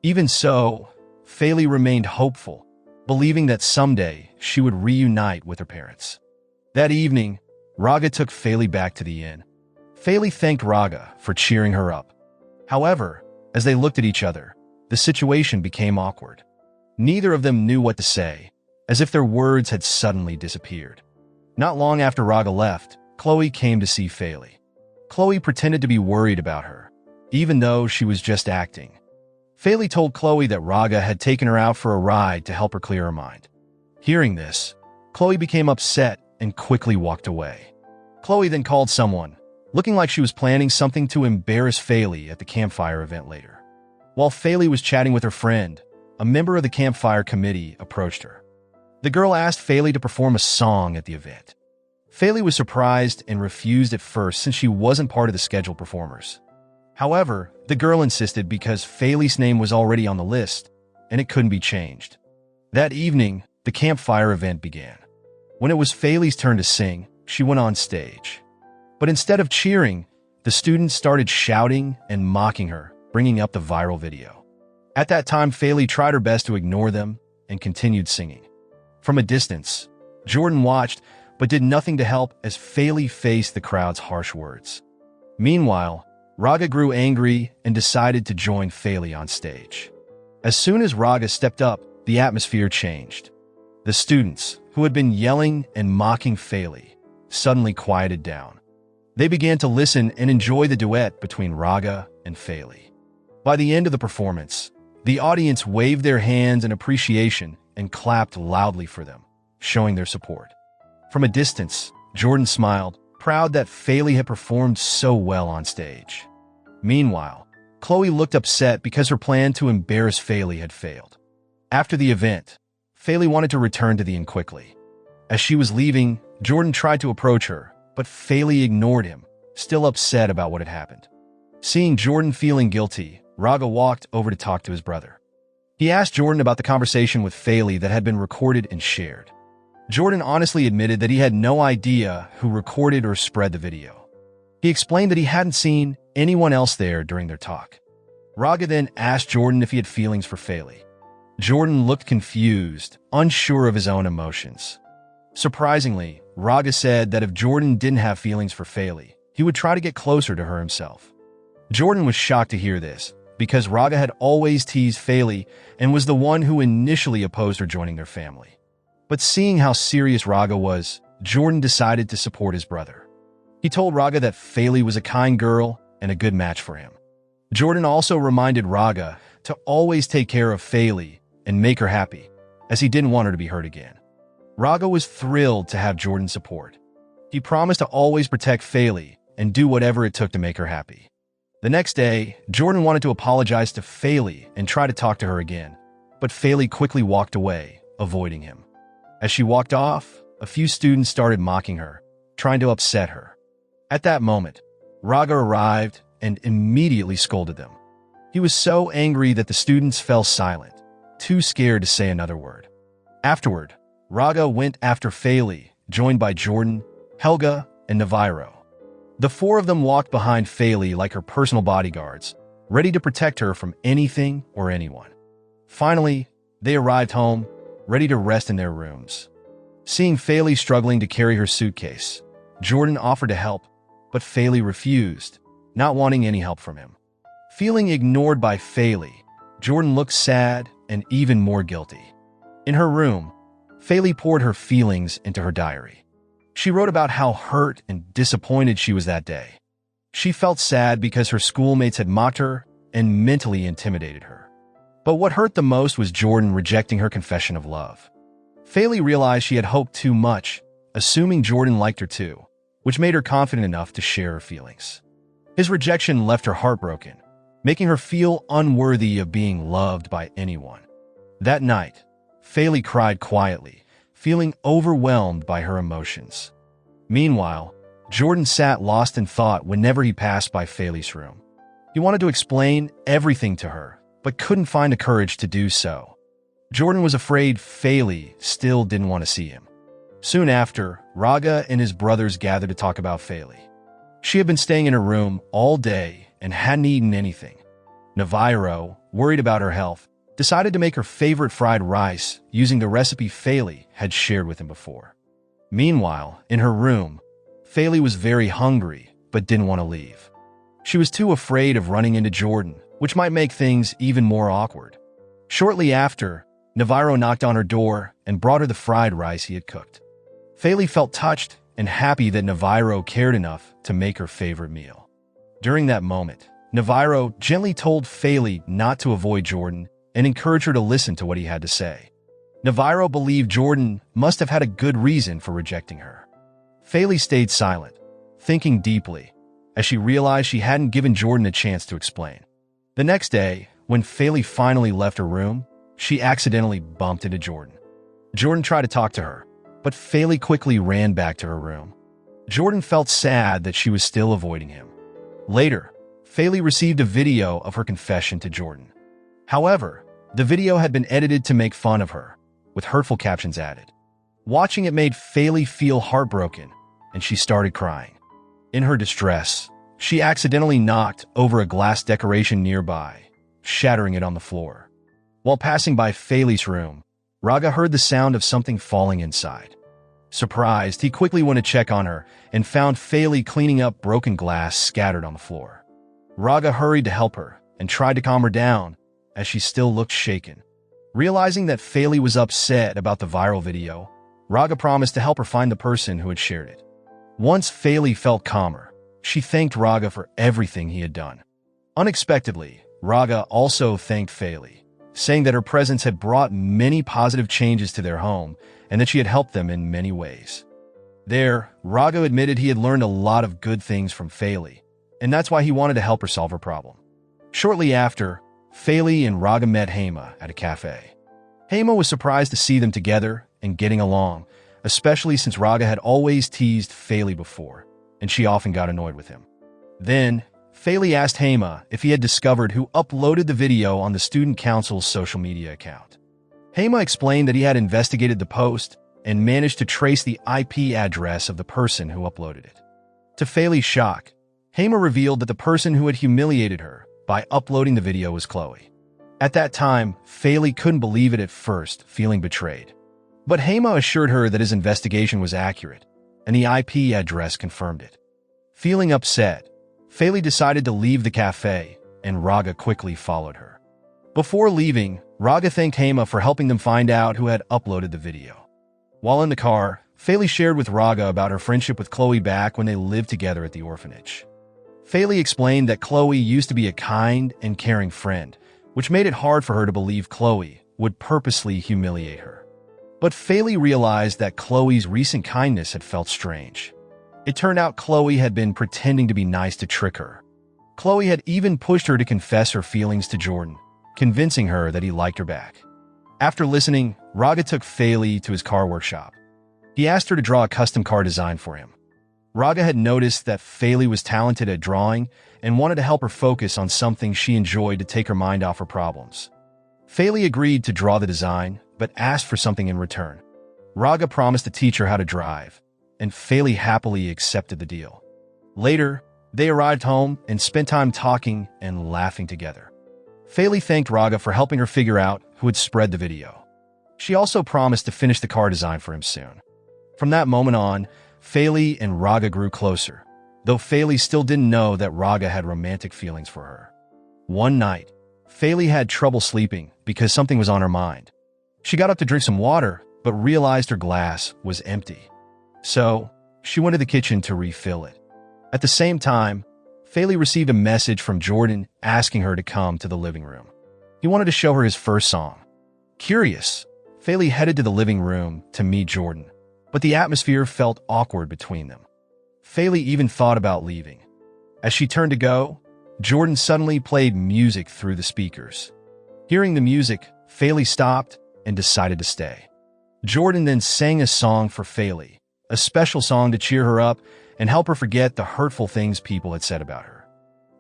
Even so, Faley remained hopeful, believing that someday she would reunite with her parents. That evening, Raga took Faley back to the inn. Faley thanked Raga for cheering her up. However, as they looked at each other, the situation became awkward. Neither of them knew what to say, as if their words had suddenly disappeared. Not long after Raga left, Chloe came to see Faley. Chloe pretended to be worried about her, even though she was just acting. Faley told Chloe that Raga had taken her out for a ride to help her clear her mind. Hearing this, Chloe became upset and quickly walked away. Chloe then called someone, looking like she was planning something to embarrass Faley at the campfire event later. While Faley was chatting with her friend, a member of the campfire committee approached her. The girl asked Faley to perform a song at the event. Faley was surprised and refused at first since she wasn't part of the scheduled performers. However, the girl insisted because Faley's name was already on the list, and it couldn't be changed. That evening, the campfire event began. When it was Faley's turn to sing, she went on stage. But instead of cheering, the students started shouting and mocking her, bringing up the viral video. At that time, Faley tried her best to ignore them and continued singing. From a distance, Jordan watched but did nothing to help as Faley faced the crowd's harsh words. Meanwhile, Raga grew angry and decided to join Faley on stage. As soon as Raga stepped up, the atmosphere changed. The students, who had been yelling and mocking Faley, suddenly quieted down. They began to listen and enjoy the duet between Raga and Faley. By the end of the performance, the audience waved their hands in appreciation and clapped loudly for them, showing their support. From a distance, Jordan smiled, proud that Faley had performed so well on stage. Meanwhile, Chloe looked upset because her plan to embarrass Faley had failed. After the event, Faley wanted to return to the inn quickly. As she was leaving, Jordan tried to approach her, but Faley ignored him, still upset about what had happened. Seeing Jordan feeling guilty, Raga walked over to talk to his brother. He asked Jordan about the conversation with Faley that had been recorded and shared. Jordan honestly admitted that he had no idea who recorded or spread the video. He explained that he hadn't seen anyone else there during their talk. Raga then asked Jordan if he had feelings for Faley. Jordan looked confused, unsure of his own emotions. Surprisingly, Raga said that if Jordan didn't have feelings for Faley, he would try to get closer to her himself. Jordan was shocked to hear this, because Raga had always teased Faley and was the one who initially opposed her joining their family. But seeing how serious Raga was, Jordan decided to support his brother. He told Raga that Faley was a kind girl and a good match for him. Jordan also reminded Raga to always take care of Faley and make her happy, as he didn't want her to be hurt again. Raga was thrilled to have Jordan's support. He promised to always protect Faley and do whatever it took to make her happy. The next day, Jordan wanted to apologize to Faley and try to talk to her again, but Faley quickly walked away, avoiding him. As she walked off, a few students started mocking her, trying to upset her. At that moment, Raga arrived and immediately scolded them. He was so angry that the students fell silent, too scared to say another word. Afterward, Raga went after Faley, joined by Jordan, Helga, and Navarro. The four of them walked behind Faley like her personal bodyguards, ready to protect her from anything or anyone. Finally, they arrived home, ready to rest in their rooms. Seeing Faley struggling to carry her suitcase, Jordan offered to help, but Faley refused, not wanting any help from him. Feeling ignored by Faley, Jordan looked sad and even more guilty. In her room, Faley poured her feelings into her diary. She wrote about how hurt and disappointed she was that day. She felt sad because her schoolmates had mocked her and mentally intimidated her. But what hurt the most was Jordan rejecting her confession of love. Faley realized she had hoped too much, assuming Jordan liked her too, which made her confident enough to share her feelings. His rejection left her heartbroken, making her feel unworthy of being loved by anyone. That night, Faley cried quietly, feeling overwhelmed by her emotions. Meanwhile, Jordan sat lost in thought whenever he passed by Faley's room. He wanted to explain everything to her, but couldn't find the courage to do so. Jordan was afraid Faley still didn't want to see him. Soon after, Raga and his brothers gathered to talk about Faley. She had been staying in her room all day and hadn't eaten anything. Navarro, worried about her health, decided to make her favorite fried rice using the recipe Faley had shared with him before. Meanwhile, in her room, Faley was very hungry but didn't want to leave. She was too afraid of running into Jordan, which might make things even more awkward. Shortly after, Navarro knocked on her door and brought her the fried rice he had cooked. Faley felt touched and happy that Navarro cared enough to make her favorite meal. During that moment, Navarro gently told Faley not to avoid Jordan and encouraged her to listen to what he had to say. Navarro believed Jordan must have had a good reason for rejecting her. Faley stayed silent, thinking deeply, as she realized she hadn't given Jordan a chance to explain. The next day, when Faley finally left her room, she accidentally bumped into Jordan. Jordan tried to talk to her, but Faley quickly ran back to her room. Jordan felt sad that she was still avoiding him. Later, Faley received a video of her confession to Jordan. However, the video had been edited to make fun of her, with hurtful captions added. Watching it made Faley feel heartbroken, and she started crying. In her distress, She accidentally knocked over a glass decoration nearby, shattering it on the floor. While passing by Faley's room, Raga heard the sound of something falling inside. Surprised, he quickly went to check on her and found Faley cleaning up broken glass scattered on the floor. Raga hurried to help her and tried to calm her down as she still looked shaken. Realizing that Faley was upset about the viral video, Raga promised to help her find the person who had shared it. Once Faley felt calmer, she thanked Raga for everything he had done. Unexpectedly, Raga also thanked Faley, saying that her presence had brought many positive changes to their home and that she had helped them in many ways. There, Raga admitted he had learned a lot of good things from Faley, and that's why he wanted to help her solve her problem. Shortly after, Faley and Raga met Hema at a cafe. Hema was surprised to see them together and getting along, especially since Raga had always teased Faley before, and she often got annoyed with him. Then, Faley asked Hema if he had discovered who uploaded the video on the student council's social media account. Hema explained that he had investigated the post and managed to trace the IP address of the person who uploaded it. To Faley's shock, Hema revealed that the person who had humiliated her by uploading the video was Chloe. At that time, Faley couldn't believe it at first, feeling betrayed. But Hema assured her that his investigation was accurate, and the IP address confirmed it. Feeling upset, Faley decided to leave the cafe, and Raga quickly followed her. Before leaving, Raga thanked Hema for helping them find out who had uploaded the video. While in the car, Faley shared with Raga about her friendship with Chloe back when they lived together at the orphanage. Faley explained that Chloe used to be a kind and caring friend, which made it hard for her to believe Chloe would purposely humiliate her. But Faley realized that Chloe's recent kindness had felt strange. It turned out Chloe had been pretending to be nice to trick her. Chloe had even pushed her to confess her feelings to Jordan, convincing her that he liked her back. After listening, Raga took Faley to his car workshop. He asked her to draw a custom car design for him. Raga had noticed that Faley was talented at drawing and wanted to help her focus on something she enjoyed to take her mind off her problems. Faley agreed to draw the design, but asked for something in return. Raga promised to teach her how to drive, and Faley happily accepted the deal. Later, they arrived home and spent time talking and laughing together. Faley thanked Raga for helping her figure out who had spread the video. She also promised to finish the car design for him soon. From that moment on, Faley and Raga grew closer, though Faley still didn't know that Raga had romantic feelings for her. One night, Faley had trouble sleeping because something was on her mind. She got up to drink some water, but realized her glass was empty. So, she went to the kitchen to refill it. At the same time, Faley received a message from Jordan asking her to come to the living room. He wanted to show her his first song. Curious, Faley headed to the living room to meet Jordan, but the atmosphere felt awkward between them. Faley even thought about leaving. As she turned to go, Jordan suddenly played music through the speakers. Hearing the music, Faley stopped and decided to stay. Jordan then sang a song for Faley, a special song to cheer her up and help her forget the hurtful things people had said about her.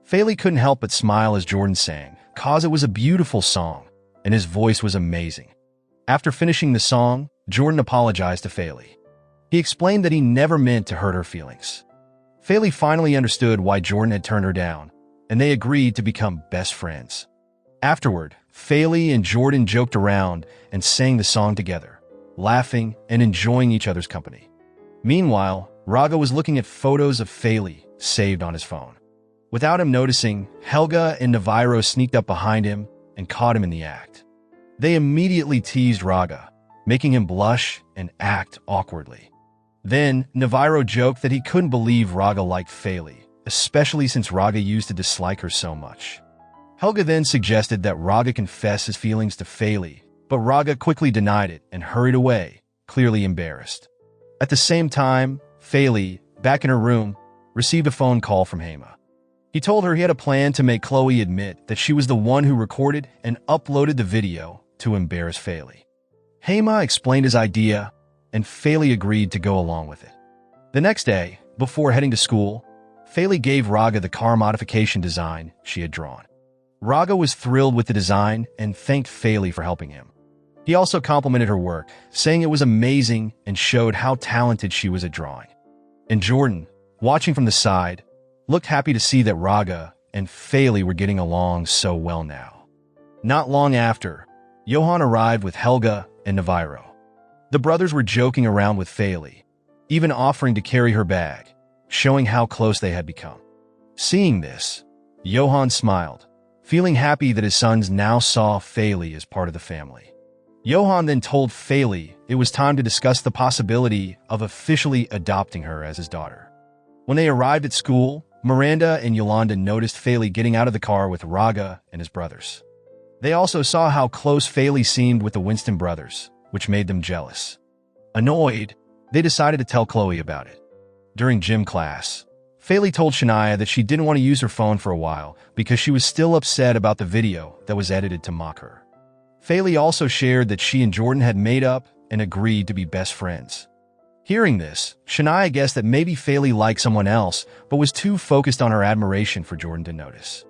Faley couldn't help but smile as Jordan sang, cause it was a beautiful song, and his voice was amazing. After finishing the song, Jordan apologized to Faley. He explained that he never meant to hurt her feelings. Faley finally understood why Jordan had turned her down, and they agreed to become best friends. Afterward, Faley and Jordan joked around and sang the song together, laughing and enjoying each other's company. Meanwhile, Raga was looking at photos of Faley saved on his phone. Without him noticing, Helga and Navarro sneaked up behind him and caught him in the act. They immediately teased Raga, making him blush and act awkwardly. Then, Navarro joked that he couldn't believe Raga liked Faley, especially since Raga used to dislike her so much. Helga then suggested that Raga confess his feelings to Faley, but Raga quickly denied it and hurried away, clearly embarrassed. At the same time, Faley, back in her room, received a phone call from Hema. He told her he had a plan to make Chloe admit that she was the one who recorded and uploaded the video to embarrass Faley. Hema explained his idea, and Faley agreed to go along with it. The next day, before heading to school, Faley gave Raga the car modification design she had drawn. Raga was thrilled with the design and thanked Faley for helping him. He also complimented her work, saying it was amazing and showed how talented she was at drawing. And Jordan, watching from the side, looked happy to see that Raga and Faley were getting along so well now. Not long after, Johan arrived with Helga and Navarro. The brothers were joking around with Faley, even offering to carry her bag, showing how close they had become. Seeing this, Johan smiled, feeling happy that his sons now saw Faley as part of the family. Johan then told Faley it was time to discuss the possibility of officially adopting her as his daughter. When they arrived at school, Miranda and Yolanda noticed Faley getting out of the car with Raga and his brothers. They also saw how close Faley seemed with the Winston brothers, which made them jealous. Annoyed, they decided to tell Chloe about it. During gym class, Faley told Shania that she didn't want to use her phone for a while because she was still upset about the video that was edited to mock her. Faley also shared that she and Jordan had made up and agreed to be best friends. Hearing this, Shania guessed that maybe Faley liked someone else but was too focused on her admiration for Jordan to notice.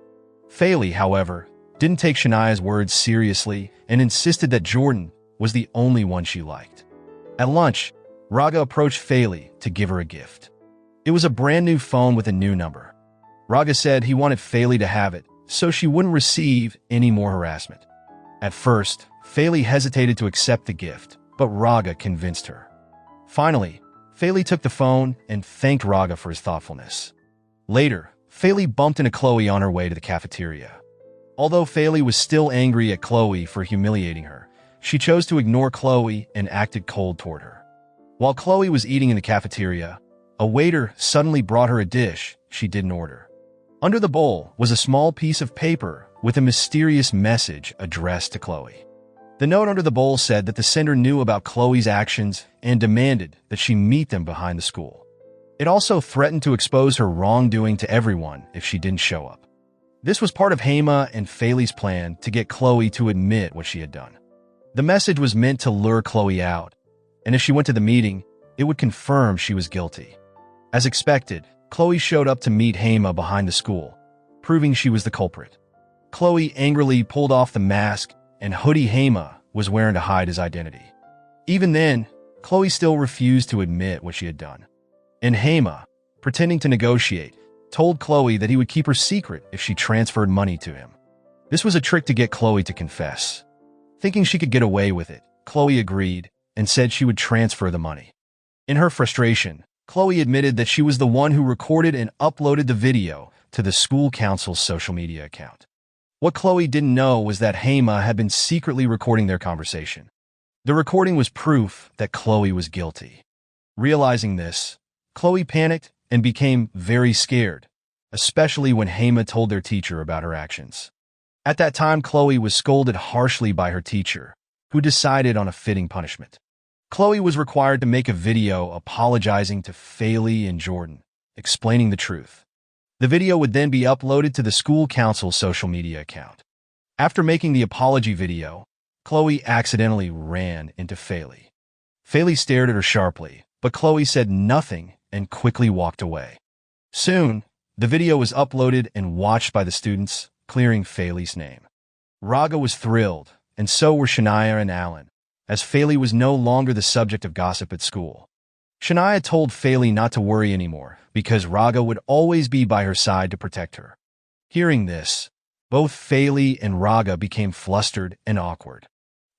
Faley, however, didn't take Shania's words seriously and insisted that Jordan was the only one she liked. At lunch, Raga approached Faley to give her a gift. It was a brand new phone with a new number. Raga said he wanted Faley to have it so she wouldn't receive any more harassment. At first, Faley hesitated to accept the gift, but Raga convinced her. Finally, Faley took the phone and thanked Raga for his thoughtfulness. Later, Faley bumped into Chloe on her way to the cafeteria. Although Faley was still angry at Chloe for humiliating her, she chose to ignore Chloe and acted cold toward her. While Chloe was eating in the cafeteria, a waiter suddenly brought her a dish she didn't order. Under the bowl was a small piece of paper with a mysterious message addressed to Chloe. The note under the bowl said that the sender knew about Chloe's actions and demanded that she meet them behind the school. It also threatened to expose her wrongdoing to everyone if she didn't show up. This was part of Hema and Faley's plan to get Chloe to admit what she had done. The message was meant to lure Chloe out, and if she went to the meeting, it would confirm she was guilty. As expected, Chloe showed up to meet Hema behind the school, proving she was the culprit. Chloe angrily pulled off the mask and hoodie Hema was wearing to hide his identity. Even then, Chloe still refused to admit what she had done. And Hema, pretending to negotiate, told Chloe that he would keep her secret if she transferred money to him. This was a trick to get Chloe to confess. Thinking she could get away with it, Chloe agreed and said she would transfer the money. In her frustration, Chloe admitted that she was the one who recorded and uploaded the video to the school council's social media account. What Chloe didn't know was that Hema had been secretly recording their conversation. The recording was proof that Chloe was guilty. Realizing this, Chloe panicked and became very scared, especially when Hema told their teacher about her actions. At that time, Chloe was scolded harshly by her teacher, who decided on a fitting punishment. Chloe was required to make a video apologizing to Faley and Jordan, explaining the truth. The video would then be uploaded to the school council's social media account. After making the apology video, Chloe accidentally ran into Faley. Faley stared at her sharply, but Chloe said nothing and quickly walked away. Soon, the video was uploaded and watched by the students, clearing Faley's name. Raga was thrilled, and so were Shania and Alan, as Faley was no longer the subject of gossip at school. Shania told Faley not to worry anymore because Raga would always be by her side to protect her. Hearing this, both Faley and Raga became flustered and awkward.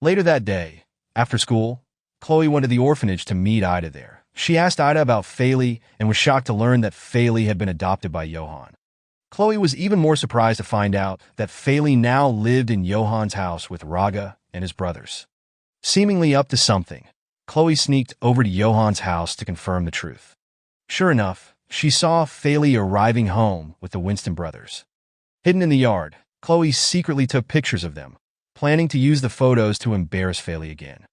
Later that day, after school, Chloe went to the orphanage to meet Ida there. She asked Ida about Faley and was shocked to learn that Faley had been adopted by Johan. Chloe was even more surprised to find out that Faley now lived in Johan's house with Raga and his brothers. Seemingly up to something, Chloe sneaked over to Johan's house to confirm the truth. Sure enough, she saw Faley arriving home with the Winston brothers. Hidden in the yard, Chloe secretly took pictures of them, planning to use the photos to embarrass Faley again.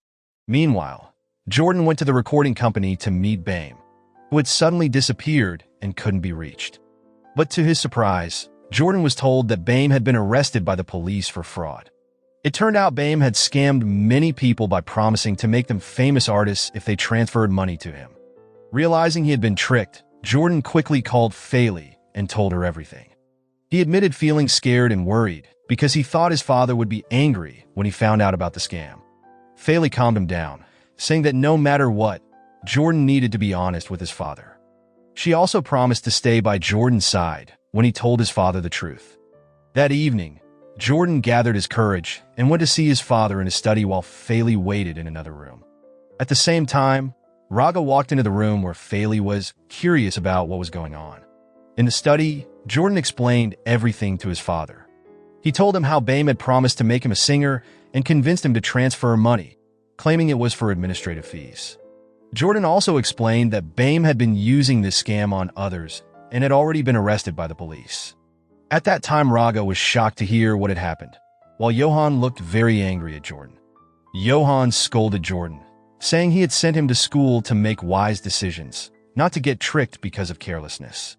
Meanwhile, Jordan went to the recording company to meet Bame, who had suddenly disappeared and couldn't be reached. But to his surprise, Jordan was told that Bame had been arrested by the police for fraud. It turned out Bame had scammed many people by promising to make them famous artists if they transferred money to him. Realizing he had been tricked, Jordan quickly called Faley and told her everything. He admitted feeling scared and worried because he thought his father would be angry when he found out about the scam. Faley calmed him down, saying that no matter what, Jordan needed to be honest with his father. She also promised to stay by Jordan's side when he told his father the truth. That evening, Jordan gathered his courage and went to see his father in his study while Faley waited in another room. At the same time, Raga walked into the room where Faley was, curious about what was going on. In the study, Jordan explained everything to his father. He told him how Bame had promised to make him a singer and convinced him to transfer money, claiming it was for administrative fees. Jordan also explained that Bame had been using this scam on others and had already been arrested by the police. At that time, Raga was shocked to hear what had happened, while Johan looked very angry at Jordan. Johan scolded Jordan, saying he had sent him to school to make wise decisions, not to get tricked because of carelessness.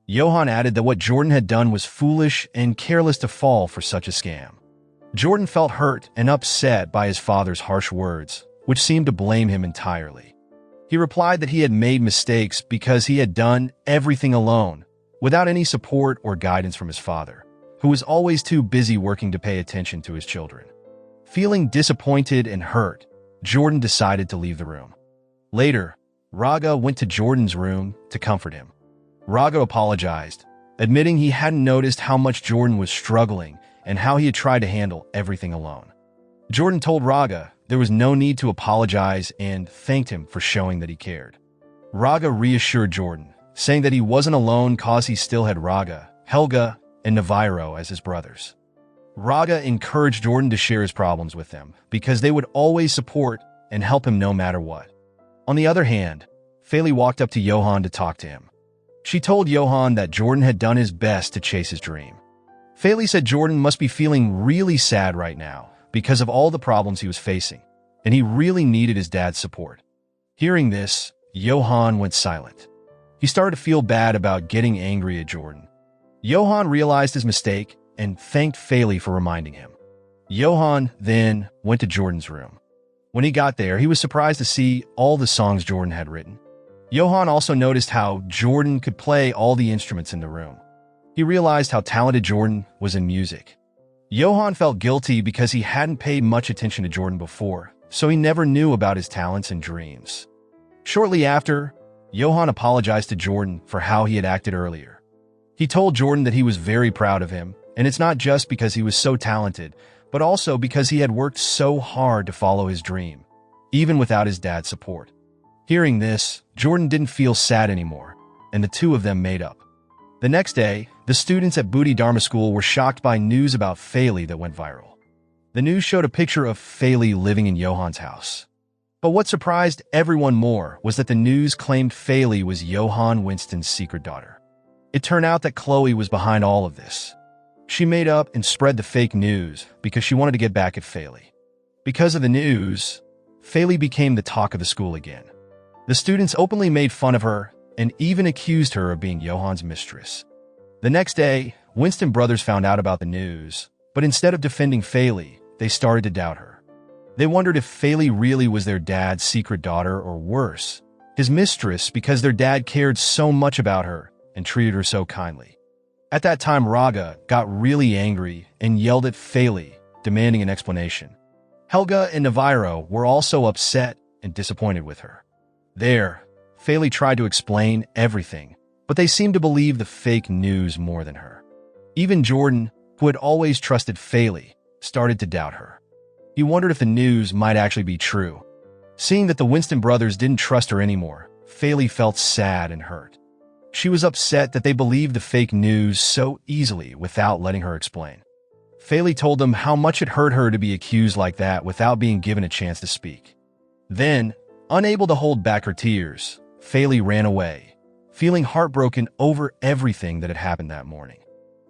Johan added that what Jordan had done was foolish and careless to fall for such a scam. Jordan felt hurt and upset by his father's harsh words, which seemed to blame him entirely. He replied that he had made mistakes because he had done everything alone, without any support or guidance from his father, who was always too busy working to pay attention to his children. Feeling disappointed and hurt, Jordan decided to leave the room. Later, Raga went to Jordan's room to comfort him. Raga apologized, admitting he hadn't noticed how much Jordan was struggling and how he had tried to handle everything alone. Jordan told Raga there was no need to apologize and thanked him for showing that he cared. Raga reassured Jordan, saying that he wasn't alone cause he still had Raga, Helga, and Navarro as his brothers. Raga encouraged Jordan to share his problems with them because they would always support and help him no matter what. On the other hand, Faley walked up to Johan to talk to him. She told Johan that Jordan had done his best to chase his dream. Faley said Jordan must be feeling really sad right now because of all the problems he was facing, and he really needed his dad's support. Hearing this, Johan went silent. He started to feel bad about getting angry at Jordan. Johan realized his mistake and thanked Faley for reminding him. Johan then went to Jordan's room. When he got there, he was surprised to see all the songs Jordan had written. Johan also noticed how Jordan could play all the instruments in the room. He realized how talented Jordan was in music. Johan felt guilty because he hadn't paid much attention to Jordan before, so he never knew about his talents and dreams. Shortly after, Johan apologized to Jordan for how he had acted earlier. He told Jordan that he was very proud of him, and it's not just because he was so talented, but also because he had worked so hard to follow his dream, even without his dad's support. Hearing this, Jordan didn't feel sad anymore, and the two of them made up. The next day, the students at Dharma school were shocked by news about Faley that went viral. The news showed a picture of Faley living in Johan's house. But what surprised everyone more was that the news claimed Faley was Johan Winston's secret daughter. It turned out that Chloe was behind all of this. She made up and spread the fake news because she wanted to get back at Faley. Because of the news, Faley became the talk of the school again. The students openly made fun of her and even accused her of being Johan's mistress. The next day, Winston brothers found out about the news, but instead of defending Faley, they started to doubt her. They wondered if Faley really was their dad's secret daughter or worse, his mistress because their dad cared so much about her and treated her so kindly. At that time, Raga got really angry and yelled at Faley, demanding an explanation. Helga and Navarro were also upset and disappointed with her. There, Faley tried to explain everything, but they seemed to believe the fake news more than her. Even Jordan, who had always trusted Faley, started to doubt her. He wondered if the news might actually be true. Seeing that the Winston brothers didn't trust her anymore, Faley felt sad and hurt. She was upset that they believed the fake news so easily without letting her explain. Faley told them how much it hurt her to be accused like that without being given a chance to speak. Then, unable to hold back her tears, Faley ran away, feeling heartbroken over everything that had happened that morning.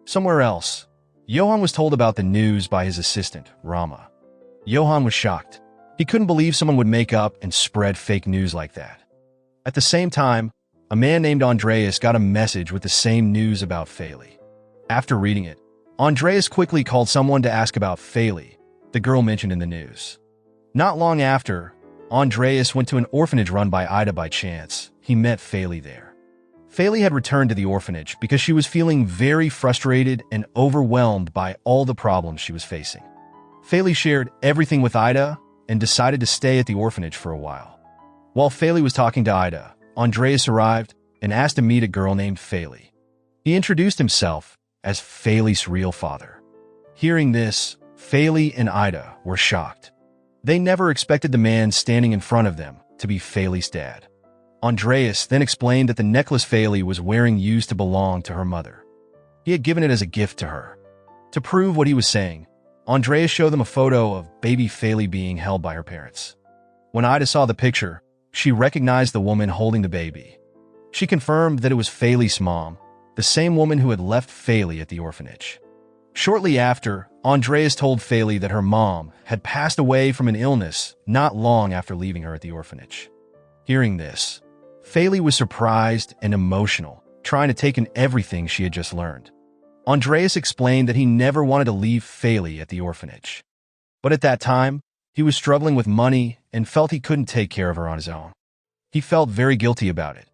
Somewhere else, Johan was told about the news by his assistant, Rama. Johan was shocked. He couldn't believe someone would make up and spread fake news like that. At the same time, a man named Andreas got a message with the same news about Faley. After reading it, Andreas quickly called someone to ask about Faley, the girl mentioned in the news. Not long after, Andreas went to an orphanage run by Ida by chance. He met Faley there. Faley had returned to the orphanage because she was feeling very frustrated and overwhelmed by all the problems she was facing. Faley shared everything with Ida and decided to stay at the orphanage for a while. While Faley was talking to Ida, Andreas arrived and asked to meet a girl named Faley. He introduced himself as Faley's real father. Hearing this, Faley and Ida were shocked. They never expected the man standing in front of them to be Faley's dad. Andreas then explained that the necklace Faley was wearing used to belong to her mother. He had given it as a gift to her. To prove what he was saying, Andreas showed them a photo of baby Faley being held by her parents. When Ida saw the picture, she recognized the woman holding the baby. She confirmed that it was Faley's mom, the same woman who had left Faley at the orphanage. Shortly after, Andreas told Faley that her mom had passed away from an illness not long after leaving her at the orphanage. Hearing this, Faley was surprised and emotional, trying to take in everything she had just learned. Andreas explained that he never wanted to leave Faley at the orphanage. But at that time, he was struggling with money and felt he couldn't take care of her on his own. He felt very guilty about it.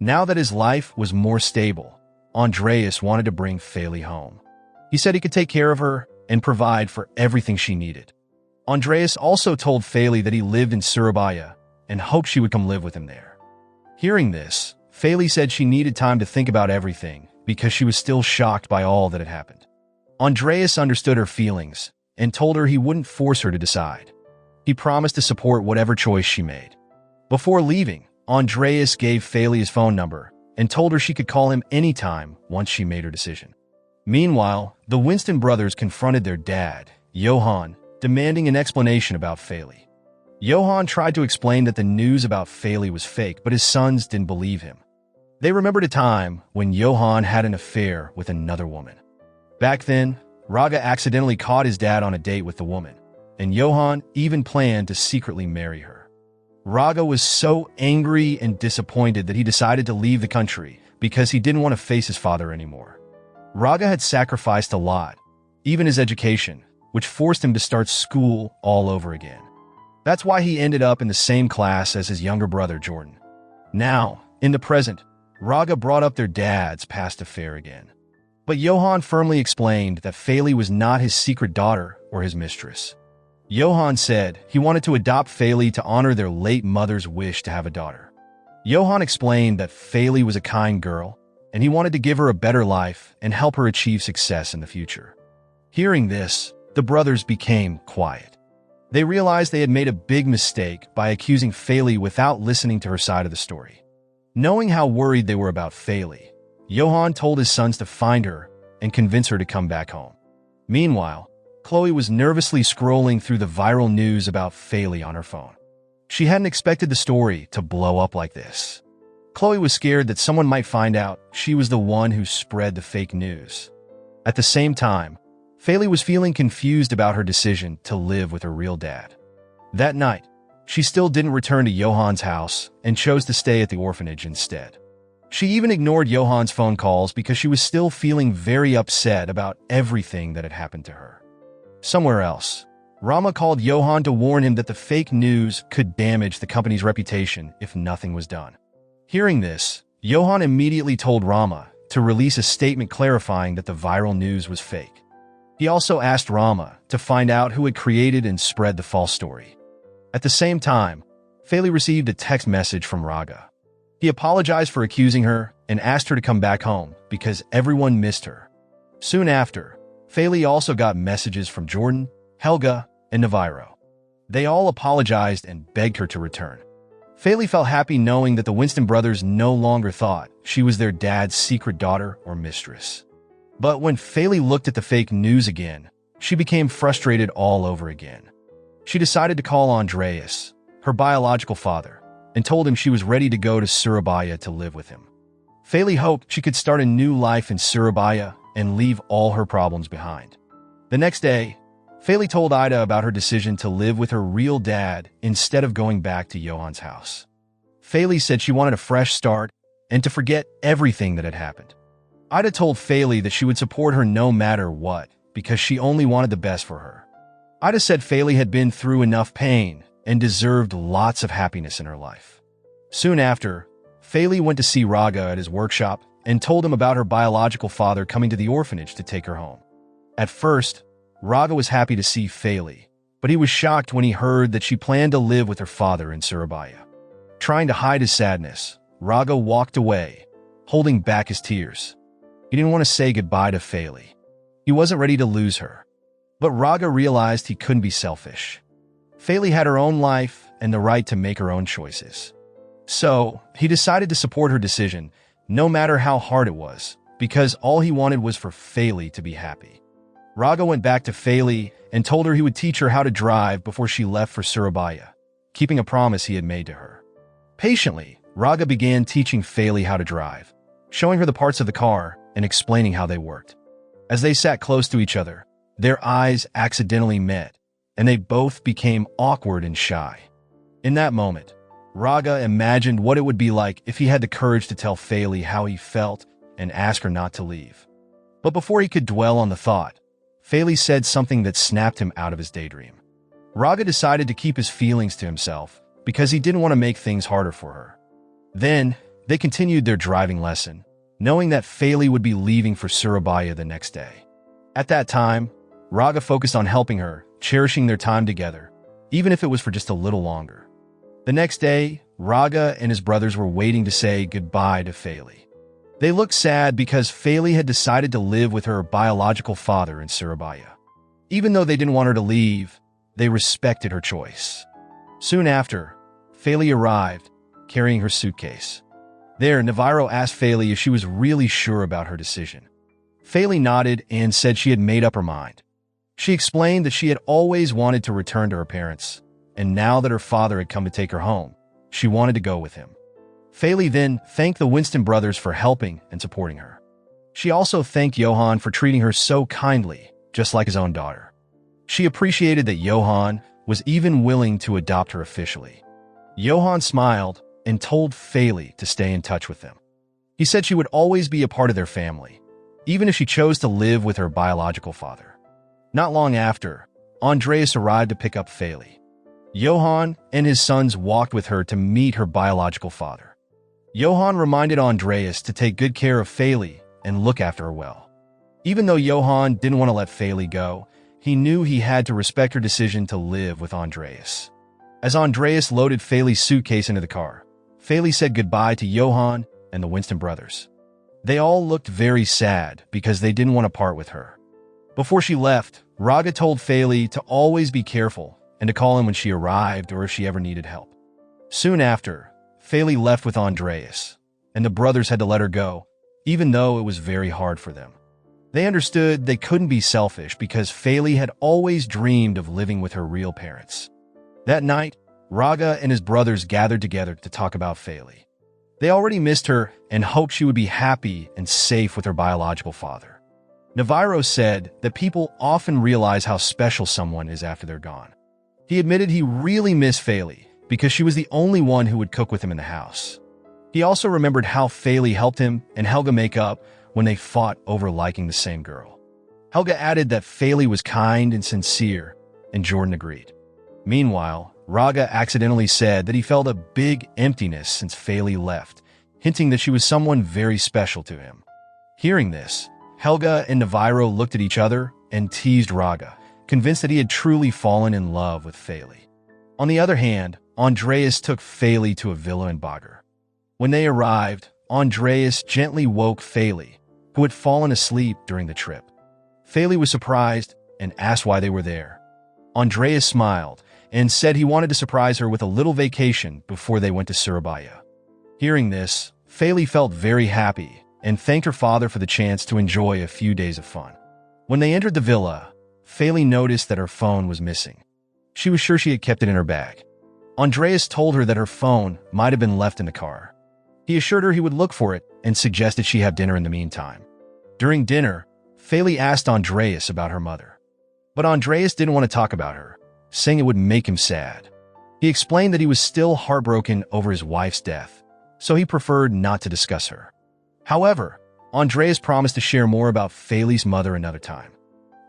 Now that his life was more stable, Andreas wanted to bring Faley home. He said he could take care of her and provide for everything she needed. Andreas also told Faley that he lived in Surabaya and hoped she would come live with him there. Hearing this, Faley said she needed time to think about everything because she was still shocked by all that had happened. Andreas understood her feelings and told her he wouldn't force her to decide. He promised to support whatever choice she made. Before leaving, Andreas gave Faley his phone number and told her she could call him anytime once she made her decision. Meanwhile, the Winston brothers confronted their dad, Johan, demanding an explanation about Faley. Johan tried to explain that the news about Faley was fake, but his sons didn't believe him. They remembered a time when Johan had an affair with another woman. Back then, Raga accidentally caught his dad on a date with the woman, and Johan even planned to secretly marry her. Raga was so angry and disappointed that he decided to leave the country because he didn't want to face his father anymore. Raga had sacrificed a lot, even his education, which forced him to start school all over again. That's why he ended up in the same class as his younger brother, Jordan. Now, in the present, Raga brought up their dad's past affair again. But Johan firmly explained that Faley was not his secret daughter or his mistress. Johan said he wanted to adopt Faley to honor their late mother's wish to have a daughter. Johan explained that Faley was a kind girl, and he wanted to give her a better life and help her achieve success in the future. Hearing this, the brothers became quiet. They realized they had made a big mistake by accusing Faley without listening to her side of the story. Knowing how worried they were about Faley, Johan told his sons to find her and convince her to come back home. Meanwhile, Chloe was nervously scrolling through the viral news about Faley on her phone. She hadn't expected the story to blow up like this. Chloe was scared that someone might find out she was the one who spread the fake news. At the same time, Faley was feeling confused about her decision to live with her real dad. That night, she still didn't return to Johan's house and chose to stay at the orphanage instead. She even ignored Johan's phone calls because she was still feeling very upset about everything that had happened to her. Somewhere else, Rama called Johan to warn him that the fake news could damage the company's reputation if nothing was done. Hearing this, Johan immediately told Rama to release a statement clarifying that the viral news was fake. He also asked Rama to find out who had created and spread the false story. At the same time, Faley received a text message from Raga. He apologized for accusing her and asked her to come back home because everyone missed her. Soon after, Faley also got messages from Jordan, Helga, and Navarro. They all apologized and begged her to return. Faley felt happy knowing that the Winston brothers no longer thought she was their dad's secret daughter or mistress. But when Faley looked at the fake news again, she became frustrated all over again. She decided to call Andreas, her biological father, and told him she was ready to go to Surabaya to live with him. Faley hoped she could start a new life in Surabaya and leave all her problems behind. The next day, Faley told Ida about her decision to live with her real dad instead of going back to Johan's house. Faley said she wanted a fresh start and to forget everything that had happened. Ida told Faley that she would support her no matter what because she only wanted the best for her. Ida said Faley had been through enough pain and deserved lots of happiness in her life. Soon after, Faley went to see Raga at his workshop and told him about her biological father coming to the orphanage to take her home. At first, Raga was happy to see Faley, but he was shocked when he heard that she planned to live with her father in Surabaya. Trying to hide his sadness, Raga walked away, holding back his tears. He didn't want to say goodbye to Faley. He wasn't ready to lose her. But Raga realized he couldn't be selfish. Faley had her own life and the right to make her own choices. So, he decided to support her decision, no matter how hard it was, because all he wanted was for Faley to be happy. Raga went back to Faley and told her he would teach her how to drive before she left for Surabaya, keeping a promise he had made to her. Patiently, Raga began teaching Faley how to drive, showing her the parts of the car and explaining how they worked. As they sat close to each other, their eyes accidentally met, and they both became awkward and shy. In that moment, Raga imagined what it would be like if he had the courage to tell Faley how he felt and ask her not to leave. But before he could dwell on the thought, Faley said something that snapped him out of his daydream. Raga decided to keep his feelings to himself because he didn't want to make things harder for her. Then, they continued their driving lesson, knowing that Faley would be leaving for Surabaya the next day. At that time, Raga focused on helping her, cherishing their time together, even if it was for just a little longer. The next day, Raga and his brothers were waiting to say goodbye to Faley. They looked sad because Faley had decided to live with her biological father in Surabaya. Even though they didn't want her to leave, they respected her choice. Soon after, Faley arrived, carrying her suitcase. There, Navarro asked Faley if she was really sure about her decision. Faley nodded and said she had made up her mind. She explained that she had always wanted to return to her parents, and now that her father had come to take her home, she wanted to go with him. Faley then thanked the Winston brothers for helping and supporting her. She also thanked Johan for treating her so kindly, just like his own daughter. She appreciated that Johan was even willing to adopt her officially. Johan smiled and told Faley to stay in touch with them. He said she would always be a part of their family, even if she chose to live with her biological father. Not long after, Andreas arrived to pick up Faley. Johan and his sons walked with her to meet her biological father. Johan reminded Andreas to take good care of Faley and look after her well. Even though Johan didn't want to let Faley go, he knew he had to respect her decision to live with Andreas. As Andreas loaded Faley's suitcase into the car, Faley said goodbye to Johan and the Winston brothers. They all looked very sad because they didn't want to part with her. Before she left, Raga told Faley to always be careful and to call him when she arrived or if she ever needed help. Soon after, Faley left with Andreas, and the brothers had to let her go, even though it was very hard for them. They understood they couldn't be selfish because Faley had always dreamed of living with her real parents. That night, Raga and his brothers gathered together to talk about Faley. They already missed her and hoped she would be happy and safe with her biological father. Navarro said that people often realize how special someone is after they're gone. He admitted he really missed Faley because she was the only one who would cook with him in the house. He also remembered how Faley helped him and Helga make up when they fought over liking the same girl. Helga added that Faley was kind and sincere, and Jordan agreed. Meanwhile, Raga accidentally said that he felt a big emptiness since Faley left, hinting that she was someone very special to him. Hearing this, Helga and Navarro looked at each other and teased Raga, convinced that he had truly fallen in love with Faley. On the other hand, Andreas took Faley to a villa in Bagar. When they arrived, Andreas gently woke Faley, who had fallen asleep during the trip. Faley was surprised and asked why they were there. Andreas smiled and said he wanted to surprise her with a little vacation before they went to Surabaya. Hearing this, Faley felt very happy and thanked her father for the chance to enjoy a few days of fun. When they entered the villa, Faley noticed that her phone was missing. She was sure she had kept it in her bag. Andreas told her that her phone might have been left in the car. He assured her he would look for it and suggested she have dinner in the meantime. During dinner, Faley asked Andreas about her mother. But Andreas didn't want to talk about her, saying it would make him sad. He explained that he was still heartbroken over his wife's death, so he preferred not to discuss her. However, Andreas promised to share more about Faley's mother another time.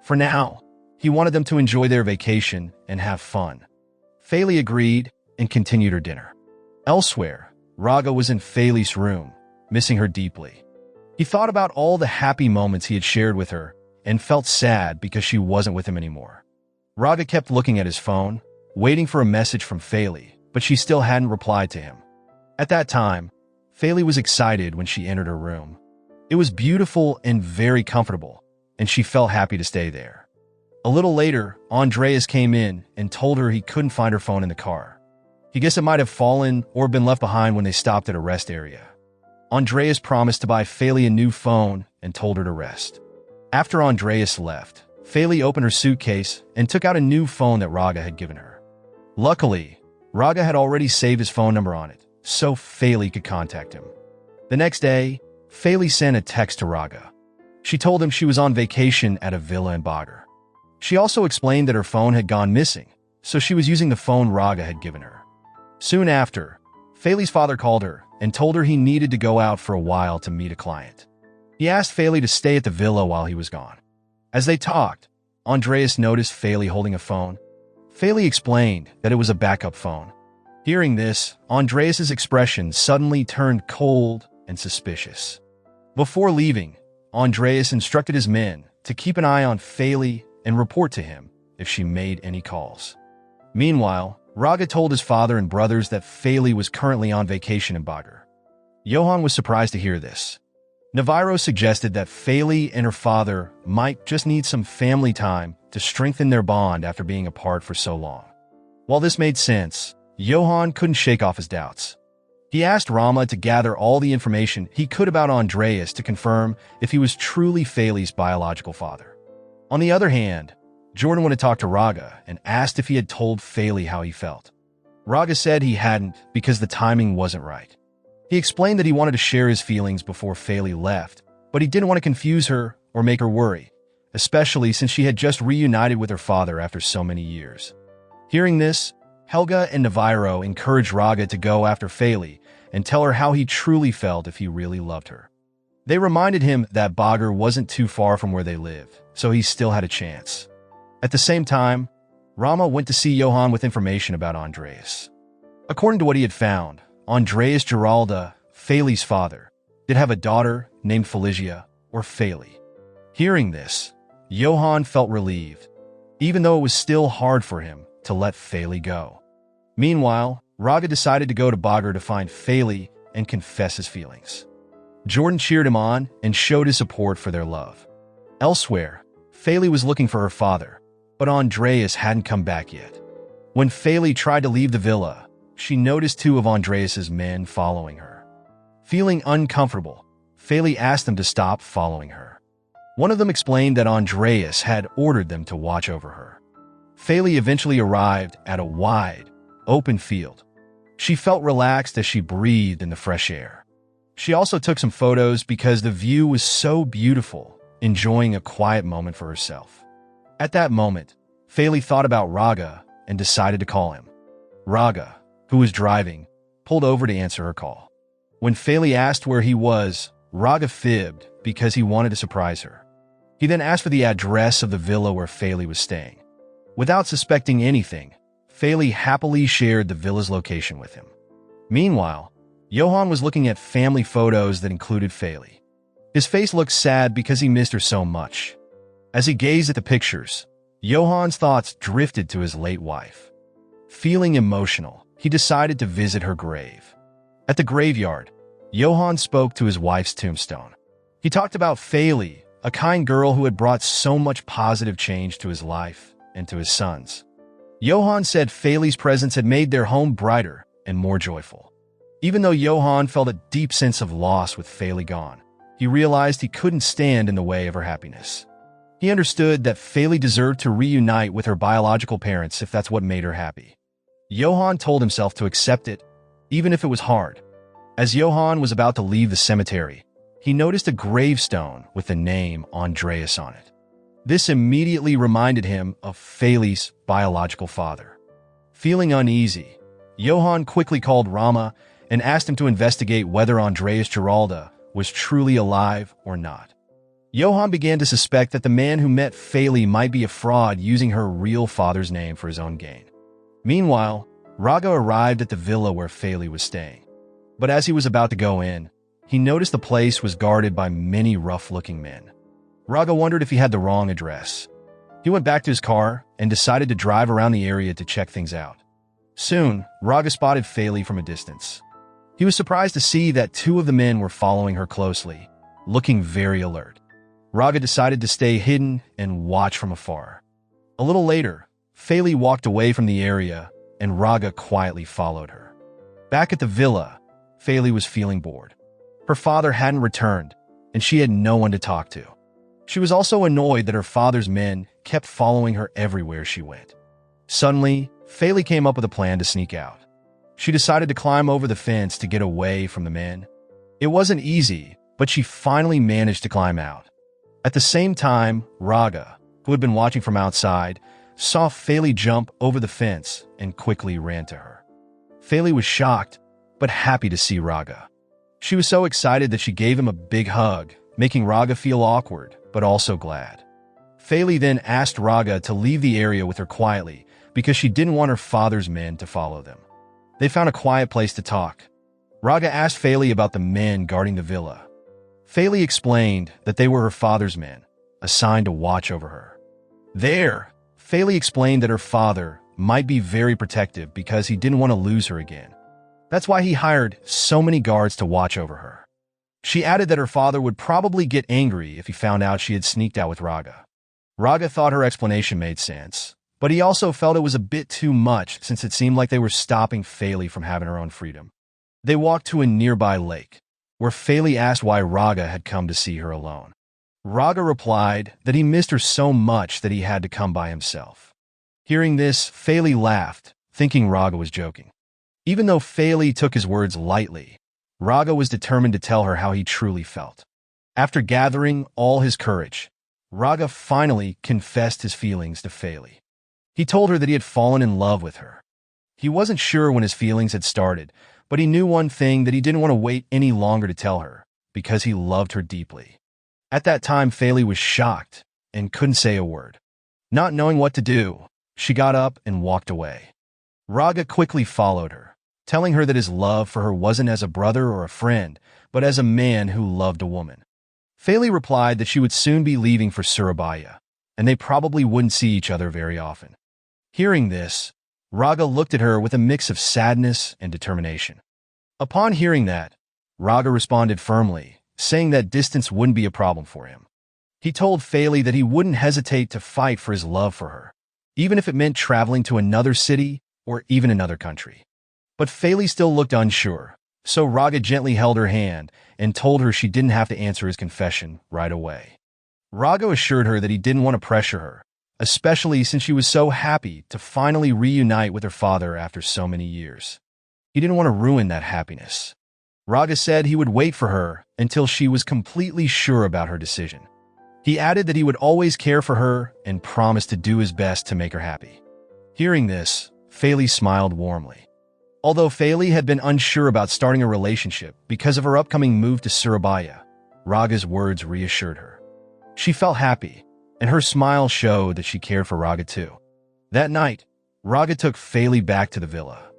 For now, he wanted them to enjoy their vacation and have fun. Faley agreed and continued her dinner. Elsewhere, Raga was in Faley's room, missing her deeply. He thought about all the happy moments he had shared with her and felt sad because she wasn't with him anymore. Raga kept looking at his phone, waiting for a message from Faley, but she still hadn't replied to him. At that time, Faley was excited when she entered her room. It was beautiful and very comfortable, and she felt happy to stay there. A little later, Andreas came in and told her he couldn't find her phone in the car. He guessed it might have fallen or been left behind when they stopped at a rest area. Andreas promised to buy Faley a new phone and told her to rest. After Andreas left, Faley opened her suitcase and took out a new phone that Raga had given her. Luckily, Raga had already saved his phone number on it, so Faley could contact him. The next day, Faley sent a text to Raga. She told him she was on vacation at a villa in Bagar. She also explained that her phone had gone missing, so she was using the phone Raga had given her. Soon after, Faley's father called her and told her he needed to go out for a while to meet a client. He asked Faley to stay at the villa while he was gone. As they talked, Andreas noticed Faley holding a phone. Faley explained that it was a backup phone. Hearing this, Andreas's expression suddenly turned cold and suspicious. Before leaving, Andreas instructed his men to keep an eye on Faley and report to him if she made any calls. Meanwhile, Raga told his father and brothers that Faley was currently on vacation in Bagar. Johan was surprised to hear this. Navarro suggested that Faley and her father might just need some family time to strengthen their bond after being apart for so long. While this made sense, Johan couldn't shake off his doubts. He asked Rama to gather all the information he could about Andreas to confirm if he was truly Faley's biological father. On the other hand, Jordan wanted to talk to Raga and asked if he had told Faley how he felt. Raga said he hadn't because the timing wasn't right. He explained that he wanted to share his feelings before Faley left, but he didn't want to confuse her or make her worry, especially since she had just reunited with her father after so many years. Hearing this, Helga and Navarro encouraged Raga to go after Faley and tell her how he truly felt if he really loved her. They reminded him that Bagar wasn't too far from where they live, so he still had a chance. At the same time, Rama went to see Johan with information about Andreas. According to what he had found, Andreas Giralda, Faley's father, did have a daughter named Felicia, or Faley. Hearing this, Johan felt relieved, even though it was still hard for him to let Faley go. Meanwhile, Raga decided to go to Bagar to find Faley and confess his feelings. Jordan cheered him on and showed his support for their love. Elsewhere, Faley was looking for her father, but Andreas hadn't come back yet. When Faley tried to leave the villa, she noticed two of Andreas's men following her. Feeling uncomfortable, Faley asked them to stop following her. One of them explained that Andreas had ordered them to watch over her. Faley eventually arrived at a wide, open field. She felt relaxed as she breathed in the fresh air. She also took some photos because the view was so beautiful, enjoying a quiet moment for herself. At that moment, Faley thought about Raga and decided to call him. Raga, who was driving, pulled over to answer her call. When Faley asked where he was, Raga fibbed because he wanted to surprise her. He then asked for the address of the villa where Faley was staying. Without suspecting anything, Faley happily shared the villa's location with him. Meanwhile, Johan was looking at family photos that included Faley. His face looked sad because he missed her so much. As he gazed at the pictures, Johan's thoughts drifted to his late wife. Feeling emotional, he decided to visit her grave. At the graveyard, Johan spoke to his wife's tombstone. He talked about Faley, a kind girl who had brought so much positive change to his life and to his sons. Johan said Faley's presence had made their home brighter and more joyful. Even though Johan felt a deep sense of loss with Faley gone, he realized he couldn't stand in the way of her happiness. He understood that Faley deserved to reunite with her biological parents if that's what made her happy. Johan told himself to accept it, even if it was hard. As Johan was about to leave the cemetery, he noticed a gravestone with the name Andreas on it. This immediately reminded him of Faley's biological father. Feeling uneasy, Johan quickly called Rama and asked him to investigate whether Andreas Giralda was truly alive or not. Johan began to suspect that the man who met Faley might be a fraud using her real father's name for his own gain. Meanwhile, Raga arrived at the villa where Faley was staying. But as he was about to go in, he noticed the place was guarded by many rough-looking men. Raga wondered if he had the wrong address. He went back to his car and decided to drive around the area to check things out. Soon, Raga spotted Faley from a distance. He was surprised to see that two of the men were following her closely, looking very alert. Raga decided to stay hidden and watch from afar. A little later, Faley walked away from the area, and Raga quietly followed her. Back at the villa, Faley was feeling bored. Her father hadn't returned, and she had no one to talk to. She was also annoyed that her father's men kept following her everywhere she went. Suddenly, Faley came up with a plan to sneak out. She decided to climb over the fence to get away from the men. It wasn't easy, but she finally managed to climb out. At the same time, Raga, who had been watching from outside, saw Faley jump over the fence and quickly ran to her. Faley was shocked, but happy to see Raga. She was so excited that she gave him a big hug, making Raga feel awkward, but also glad. Faley then asked Raga to leave the area with her quietly because she didn't want her father's men to follow them. They found a quiet place to talk. Raga asked Faley about the men guarding the villa. Faley explained that they were her father's men, assigned to watch over her. There, Faley explained that her father might be very protective because he didn't want to lose her again. That's why he hired so many guards to watch over her. She added that her father would probably get angry if he found out she had sneaked out with Raga. Raga thought her explanation made sense, but he also felt it was a bit too much since it seemed like they were stopping Faley from having her own freedom. They walked to a nearby lake, where Faley asked why Raga had come to see her alone. Raga replied that he missed her so much that he had to come by himself. Hearing this, Faley laughed, thinking Raga was joking. Even though Faley took his words lightly, Raga was determined to tell her how he truly felt. After gathering all his courage, Raga finally confessed his feelings to Faley. He told her that he had fallen in love with her. He wasn't sure when his feelings had started, but he knew one thing, that he didn't want to wait any longer to tell her, because he loved her deeply. At that time, Faley was shocked and couldn't say a word. Not knowing what to do, she got up and walked away. Raga quickly followed her, telling her that his love for her wasn't as a brother or a friend, but as a man who loved a woman. Faley replied that she would soon be leaving for Surabaya, and they probably wouldn't see each other very often. Hearing this, Raga looked at her with a mix of sadness and determination. Upon hearing that, Raga responded firmly, saying that distance wouldn't be a problem for him. He told Faley that he wouldn't hesitate to fight for his love for her, even if it meant traveling to another city or even another country. But Faley still looked unsure, so Raga gently held her hand and told her she didn't have to answer his confession right away. Raga assured her that he didn't want to pressure her, especially since she was so happy to finally reunite with her father after so many years. He didn't want to ruin that happiness. Raga said he would wait for her until she was completely sure about her decision. He added that he would always care for her and promised to do his best to make her happy. Hearing this, Faley smiled warmly. Although Faley had been unsure about starting a relationship because of her upcoming move to Surabaya, Raga's words reassured her. She felt happy, and her smile showed that she cared for Raga too. That night, Raga took Faley back to the villa.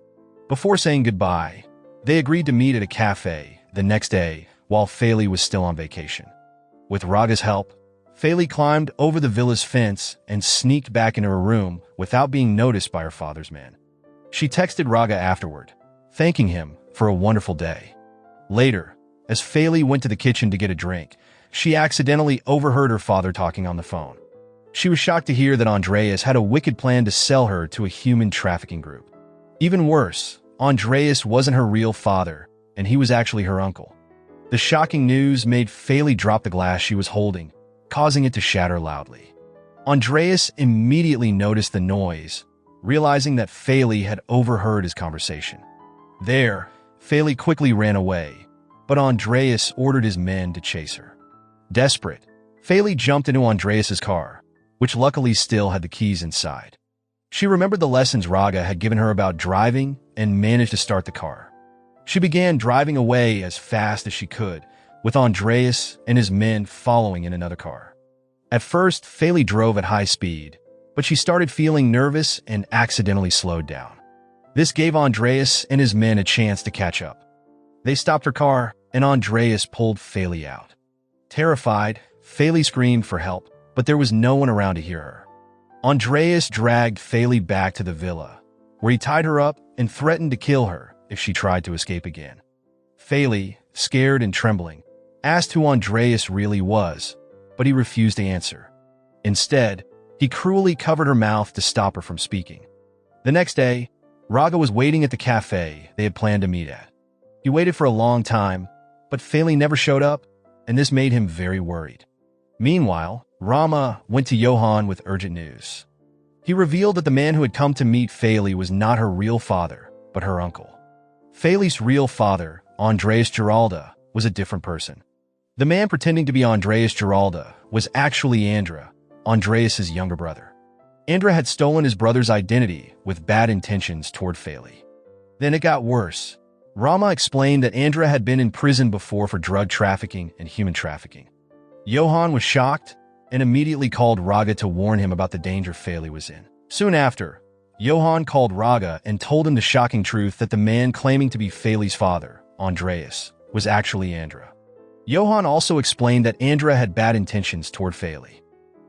Before saying goodbye, they agreed to meet at a cafe the next day while Faley was still on vacation. With Raga's help, Faley climbed over the villa's fence and sneaked back into her room without being noticed by her father's man. She texted Raga afterward, thanking him for a wonderful day. Later, as Faley went to the kitchen to get a drink, she accidentally overheard her father talking on the phone. She was shocked to hear that Andreas had a wicked plan to sell her to a human trafficking group. Even worse, Andreas wasn't her real father, and he was actually her uncle. The shocking news made Faley drop the glass she was holding, causing it to shatter loudly. Andreas immediately noticed the noise, realizing that Faley had overheard his conversation. There, Faley quickly ran away, but Andreas ordered his men to chase her. Desperate, Faley jumped into Andreas's car, which luckily still had the keys inside. She remembered the lessons Raga had given her about driving and managed to start the car. She began driving away as fast as she could, with Andreas and his men following in another car. At first, Faley drove at high speed, but she started feeling nervous and accidentally slowed down. This gave Andreas and his men a chance to catch up. They stopped her car, and Andreas pulled Faley out. Terrified, Faley screamed for help, but there was no one around to hear her. Andreas dragged Faley back to the villa, where he tied her up and threatened to kill her if she tried to escape again. Faley, scared and trembling, asked who Andreas really was, but he refused to answer. Instead, he cruelly covered her mouth to stop her from speaking. The next day, Raga was waiting at the cafe they had planned to meet at. He waited for a long time, but Faley never showed up, and this made him very worried. Meanwhile, Rama went to Johan with urgent news. He revealed that the man who had come to meet Faley was not her real father, but her uncle. Faley's real father, Andreas Geralda, was a different person. The man pretending to be Andreas Geralda was actually Andra, Andreas's younger brother. Andra had stolen his brother's identity with bad intentions toward Faley. Then it got worse. Rama explained that Andra had been in prison before for drug trafficking and human trafficking. Johan was shocked and immediately called Raga to warn him about the danger Faley was in. Soon after, Johan called Raga and told him the shocking truth that the man claiming to be Faley's father, Andreas, was actually Andra. Johan also explained that Andra had bad intentions toward Faley.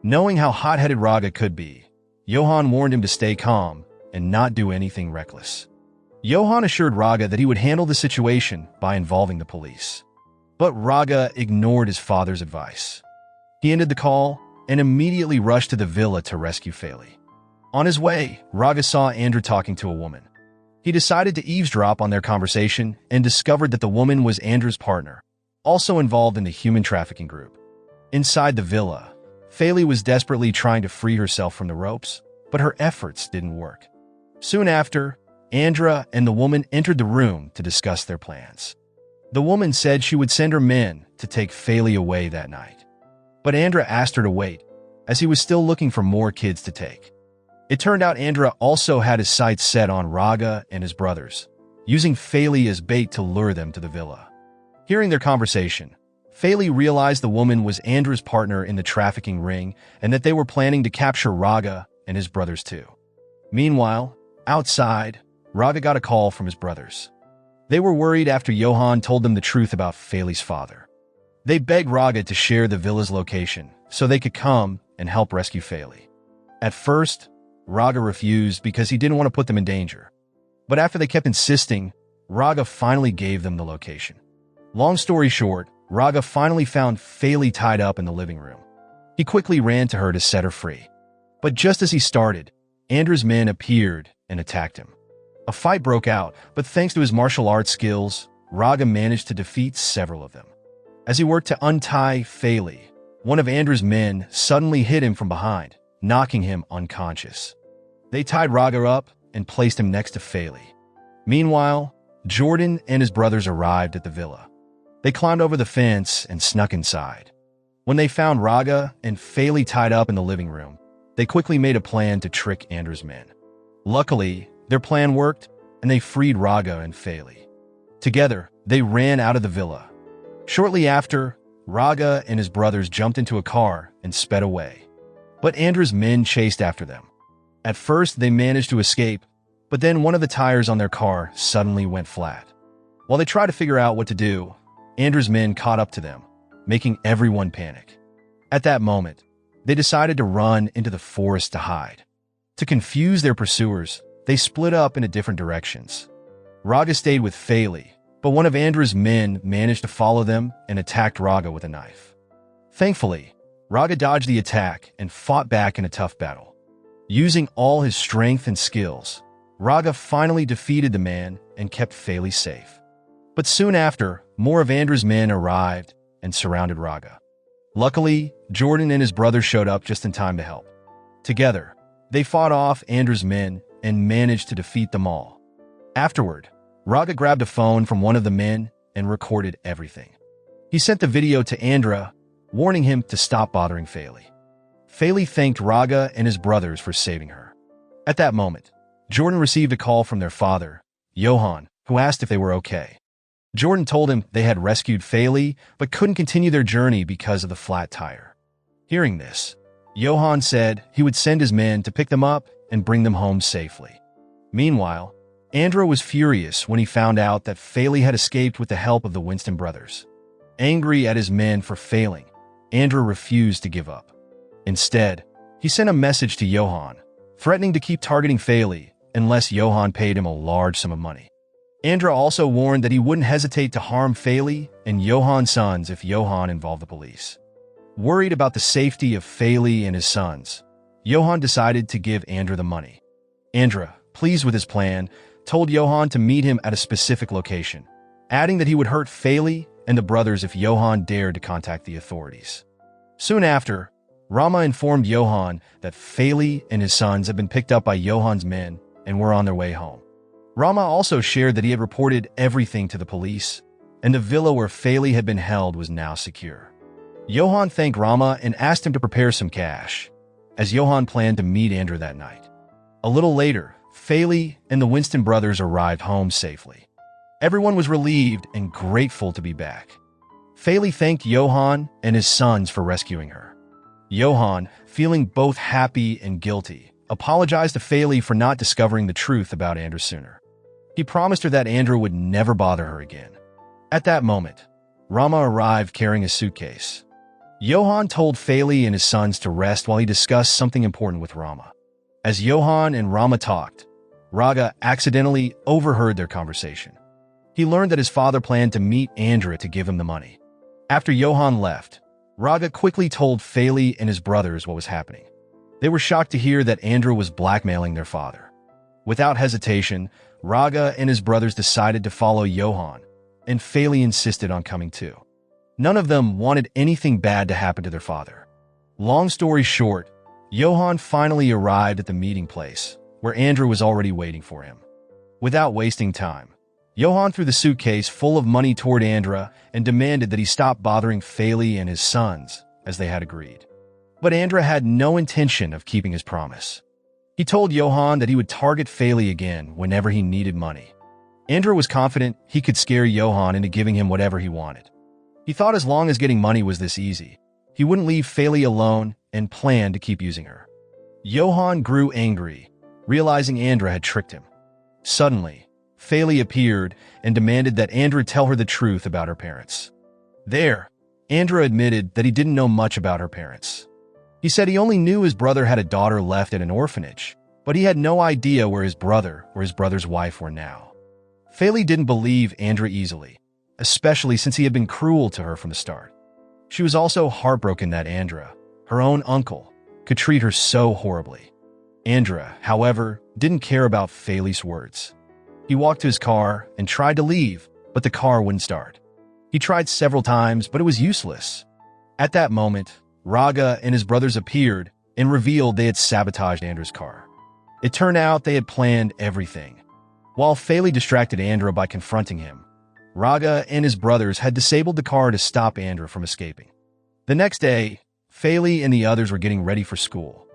Knowing how hot-headed Raga could be, Johan warned him to stay calm and not do anything reckless. Johan assured Raga that he would handle the situation by involving the police. But Raga ignored his father's advice. He ended the call and immediately rushed to the villa to rescue Faley. On his way, Raga saw Andra talking to a woman. He decided to eavesdrop on their conversation and discovered that the woman was Andra's partner, also involved in the human trafficking group. Inside the villa, Faley was desperately trying to free herself from the ropes, but her efforts didn't work. Soon after, Andra and the woman entered the room to discuss their plans. The woman said she would send her men to take Faley away that night. But Andra asked her to wait, as he was still looking for more kids to take. It turned out Andra also had his sights set on Raga and his brothers, using Faley as bait to lure them to the villa. Hearing their conversation, Faley realized the woman was Andra's partner in the trafficking ring and that they were planning to capture Raga and his brothers too. Meanwhile, outside, Raga got a call from his brothers. They were worried after Johan told them the truth about Faley's father. They begged Raga to share the villa's location so they could come and help rescue Faley. At first, Raga refused because he didn't want to put them in danger. But after they kept insisting, Raga finally gave them the location. Long story short, Raga finally found Faley tied up in the living room. He quickly ran to her to set her free. But just as he started, Andra's men appeared and attacked him. A fight broke out, but thanks to his martial arts skills, Raga managed to defeat several of them. As he worked to untie Faley, one of Andra's men suddenly hit him from behind, knocking him unconscious. They tied Raga up and placed him next to Faley. Meanwhile, Jordan and his brothers arrived at the villa. They climbed over the fence and snuck inside. When they found Raga and Faley tied up in the living room, they quickly made a plan to trick Andra's men. Luckily, their plan worked, and they freed Raga and Faley. Together, they ran out of the villa. Shortly after, Raga and his brothers jumped into a car and sped away. But Andra's men chased after them. At first, they managed to escape, but then one of the tires on their car suddenly went flat. While they tried to figure out what to do, Andra's men caught up to them, making everyone panic. At that moment, they decided to run into the forest to hide. To confuse their pursuers, they split up into different directions. Raga stayed with Faley, but one of Andra's men managed to follow them and attacked Raga with a knife. Thankfully, Raga dodged the attack and fought back in a tough battle. Using all his strength and skills, Raga finally defeated the man and kept Faley safe. But soon after, more of Andra's men arrived and surrounded Raga. Luckily, Jordan and his brother showed up just in time to help. Together, they fought off Andra's men and managed to defeat them all. Afterward, Raga grabbed a phone from one of the men and recorded everything. He sent the video to Andra, warning him to stop bothering Faley. Faley thanked Raga and his brothers for saving her. At that moment, Jordan received a call from their father, Johan, who asked if they were okay. Jordan told him they had rescued Faley but couldn't continue their journey because of the flat tire. Hearing this, Johan said he would send his men to pick them up and bring them home safely. Meanwhile, Andra was furious when he found out that Faley had escaped with the help of the Winston brothers. Angry at his men for failing, Andra refused to give up. Instead, he sent a message to Johan, threatening to keep targeting Faley unless Johan paid him a large sum of money. Andra also warned that he wouldn't hesitate to harm Faley and Johan's sons if Johan involved the police. Worried about the safety of Faley and his sons, Johan decided to give Andra the money. Andra, pleased with his plan, told Johan to meet him at a specific location, adding that he would hurt Faley and the brothers if Johan dared to contact the authorities. Soon after, Rama informed Johan that Faley and his sons had been picked up by Johan's men and were on their way home. Rama also shared that he had reported everything to the police, and the villa where Faley had been held was now secure. Johan thanked Rama and asked him to prepare some cash, as Johan planned to meet Andra that night. A little later, Faley and the Winston brothers arrived home safely. Everyone was relieved and grateful to be back. Faley thanked Johan and his sons for rescuing her. Johan, feeling both happy and guilty, apologized to Faley for not discovering the truth about Andra sooner. He promised her that Andra would never bother her again. At that moment, Rama arrived carrying a suitcase. Johan told Faley and his sons to rest while he discussed something important with Rama. As Johan and Rama talked, Raga accidentally overheard their conversation. He learned that his father planned to meet Andra to give him the money. After Johan left, Raga quickly told Faley and his brothers what was happening. They were shocked to hear that Andra was blackmailing their father. Without hesitation, Raga and his brothers decided to follow Johan, and Faley insisted on coming too. None of them wanted anything bad to happen to their father. Long story short, Johan finally arrived at the meeting place, where Andra was already waiting for him. Without wasting time, Johan threw the suitcase full of money toward Andra and demanded that he stop bothering Faley and his sons, as they had agreed. But Andra had no intention of keeping his promise. He told Johan that he would target Faley again whenever he needed money. Andra was confident he could scare Johan into giving him whatever he wanted. He thought as long as getting money was this easy, he wouldn't leave Faley alone and planned to keep using her. Johan grew angry, realizing Andra had tricked him. Suddenly, Faley appeared and demanded that Andra tell her the truth about her parents. There, Andra admitted that he didn't know much about her parents. He said he only knew his brother had a daughter left at an orphanage, but he had no idea where his brother or his brother's wife were now. Faley didn't believe Andra easily, especially since he had been cruel to her from the start. She was also heartbroken that Andra, her own uncle, could treat her so horribly. Andra, however, didn't care about Faley's words. He walked to his car and tried to leave, but the car wouldn't start. He tried several times, but it was useless. At that moment, Raga and his brothers appeared and revealed they had sabotaged Andra's car. It turned out they had planned everything. While Faley distracted Andra by confronting him, Raga and his brothers had disabled the car to stop Andra from escaping. The next day, Faley and the others were getting ready for school.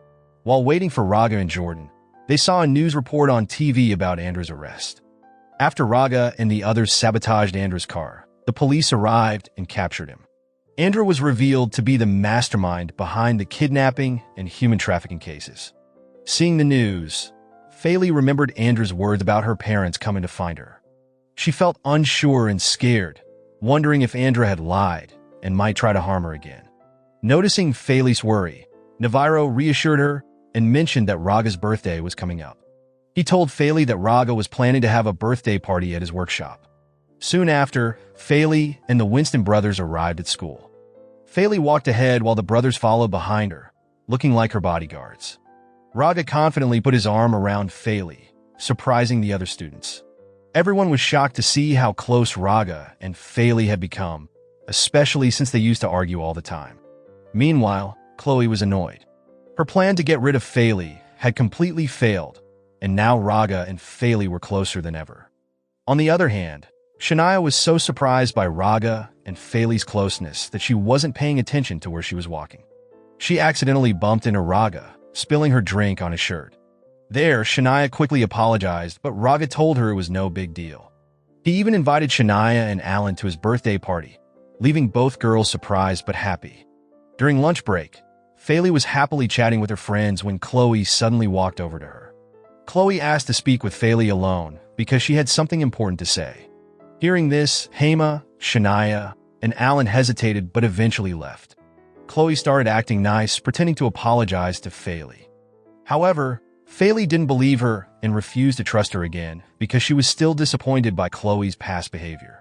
While waiting for Raga and Jordan, they saw a news report on TV about Andra's arrest. After Raga and the others sabotaged Andra's car, the police arrived and captured him. Andra was revealed to be the mastermind behind the kidnapping and human trafficking cases. Seeing the news, Faley remembered Andra's words about her parents coming to find her. She felt unsure and scared, wondering if Andra had lied and might try to harm her again. Noticing Faley's worry, Navarro reassured her and mentioned that Raga's birthday was coming up. He told Faley that Raga was planning to have a birthday party at his workshop. Soon after, Faley and the Winston brothers arrived at school. Faley walked ahead while the brothers followed behind her, looking like her bodyguards. Raga confidently put his arm around Faley, surprising the other students. Everyone was shocked to see how close Raga and Faley had become, especially since they used to argue all the time. Meanwhile, Chloe was annoyed. Her plan to get rid of Faley had completely failed, and now Raga and Faley were closer than ever. On the other hand, Shania was so surprised by Raga and Faley's closeness that she wasn't paying attention to where she was walking. She accidentally bumped into Raga, spilling her drink on his shirt. There, Shania quickly apologized, but Raga told her it was no big deal. He even invited Shania and Alan to his birthday party, leaving both girls surprised but happy. During lunch break, Faley was happily chatting with her friends when Chloe suddenly walked over to her. Chloe asked to speak with Faley alone because she had something important to say. Hearing this, Hema, Shania, and Alan hesitated but eventually left. Chloe started acting nice, pretending to apologize to Faley. However, Faley didn't believe her and refused to trust her again because she was still disappointed by Chloe's past behavior.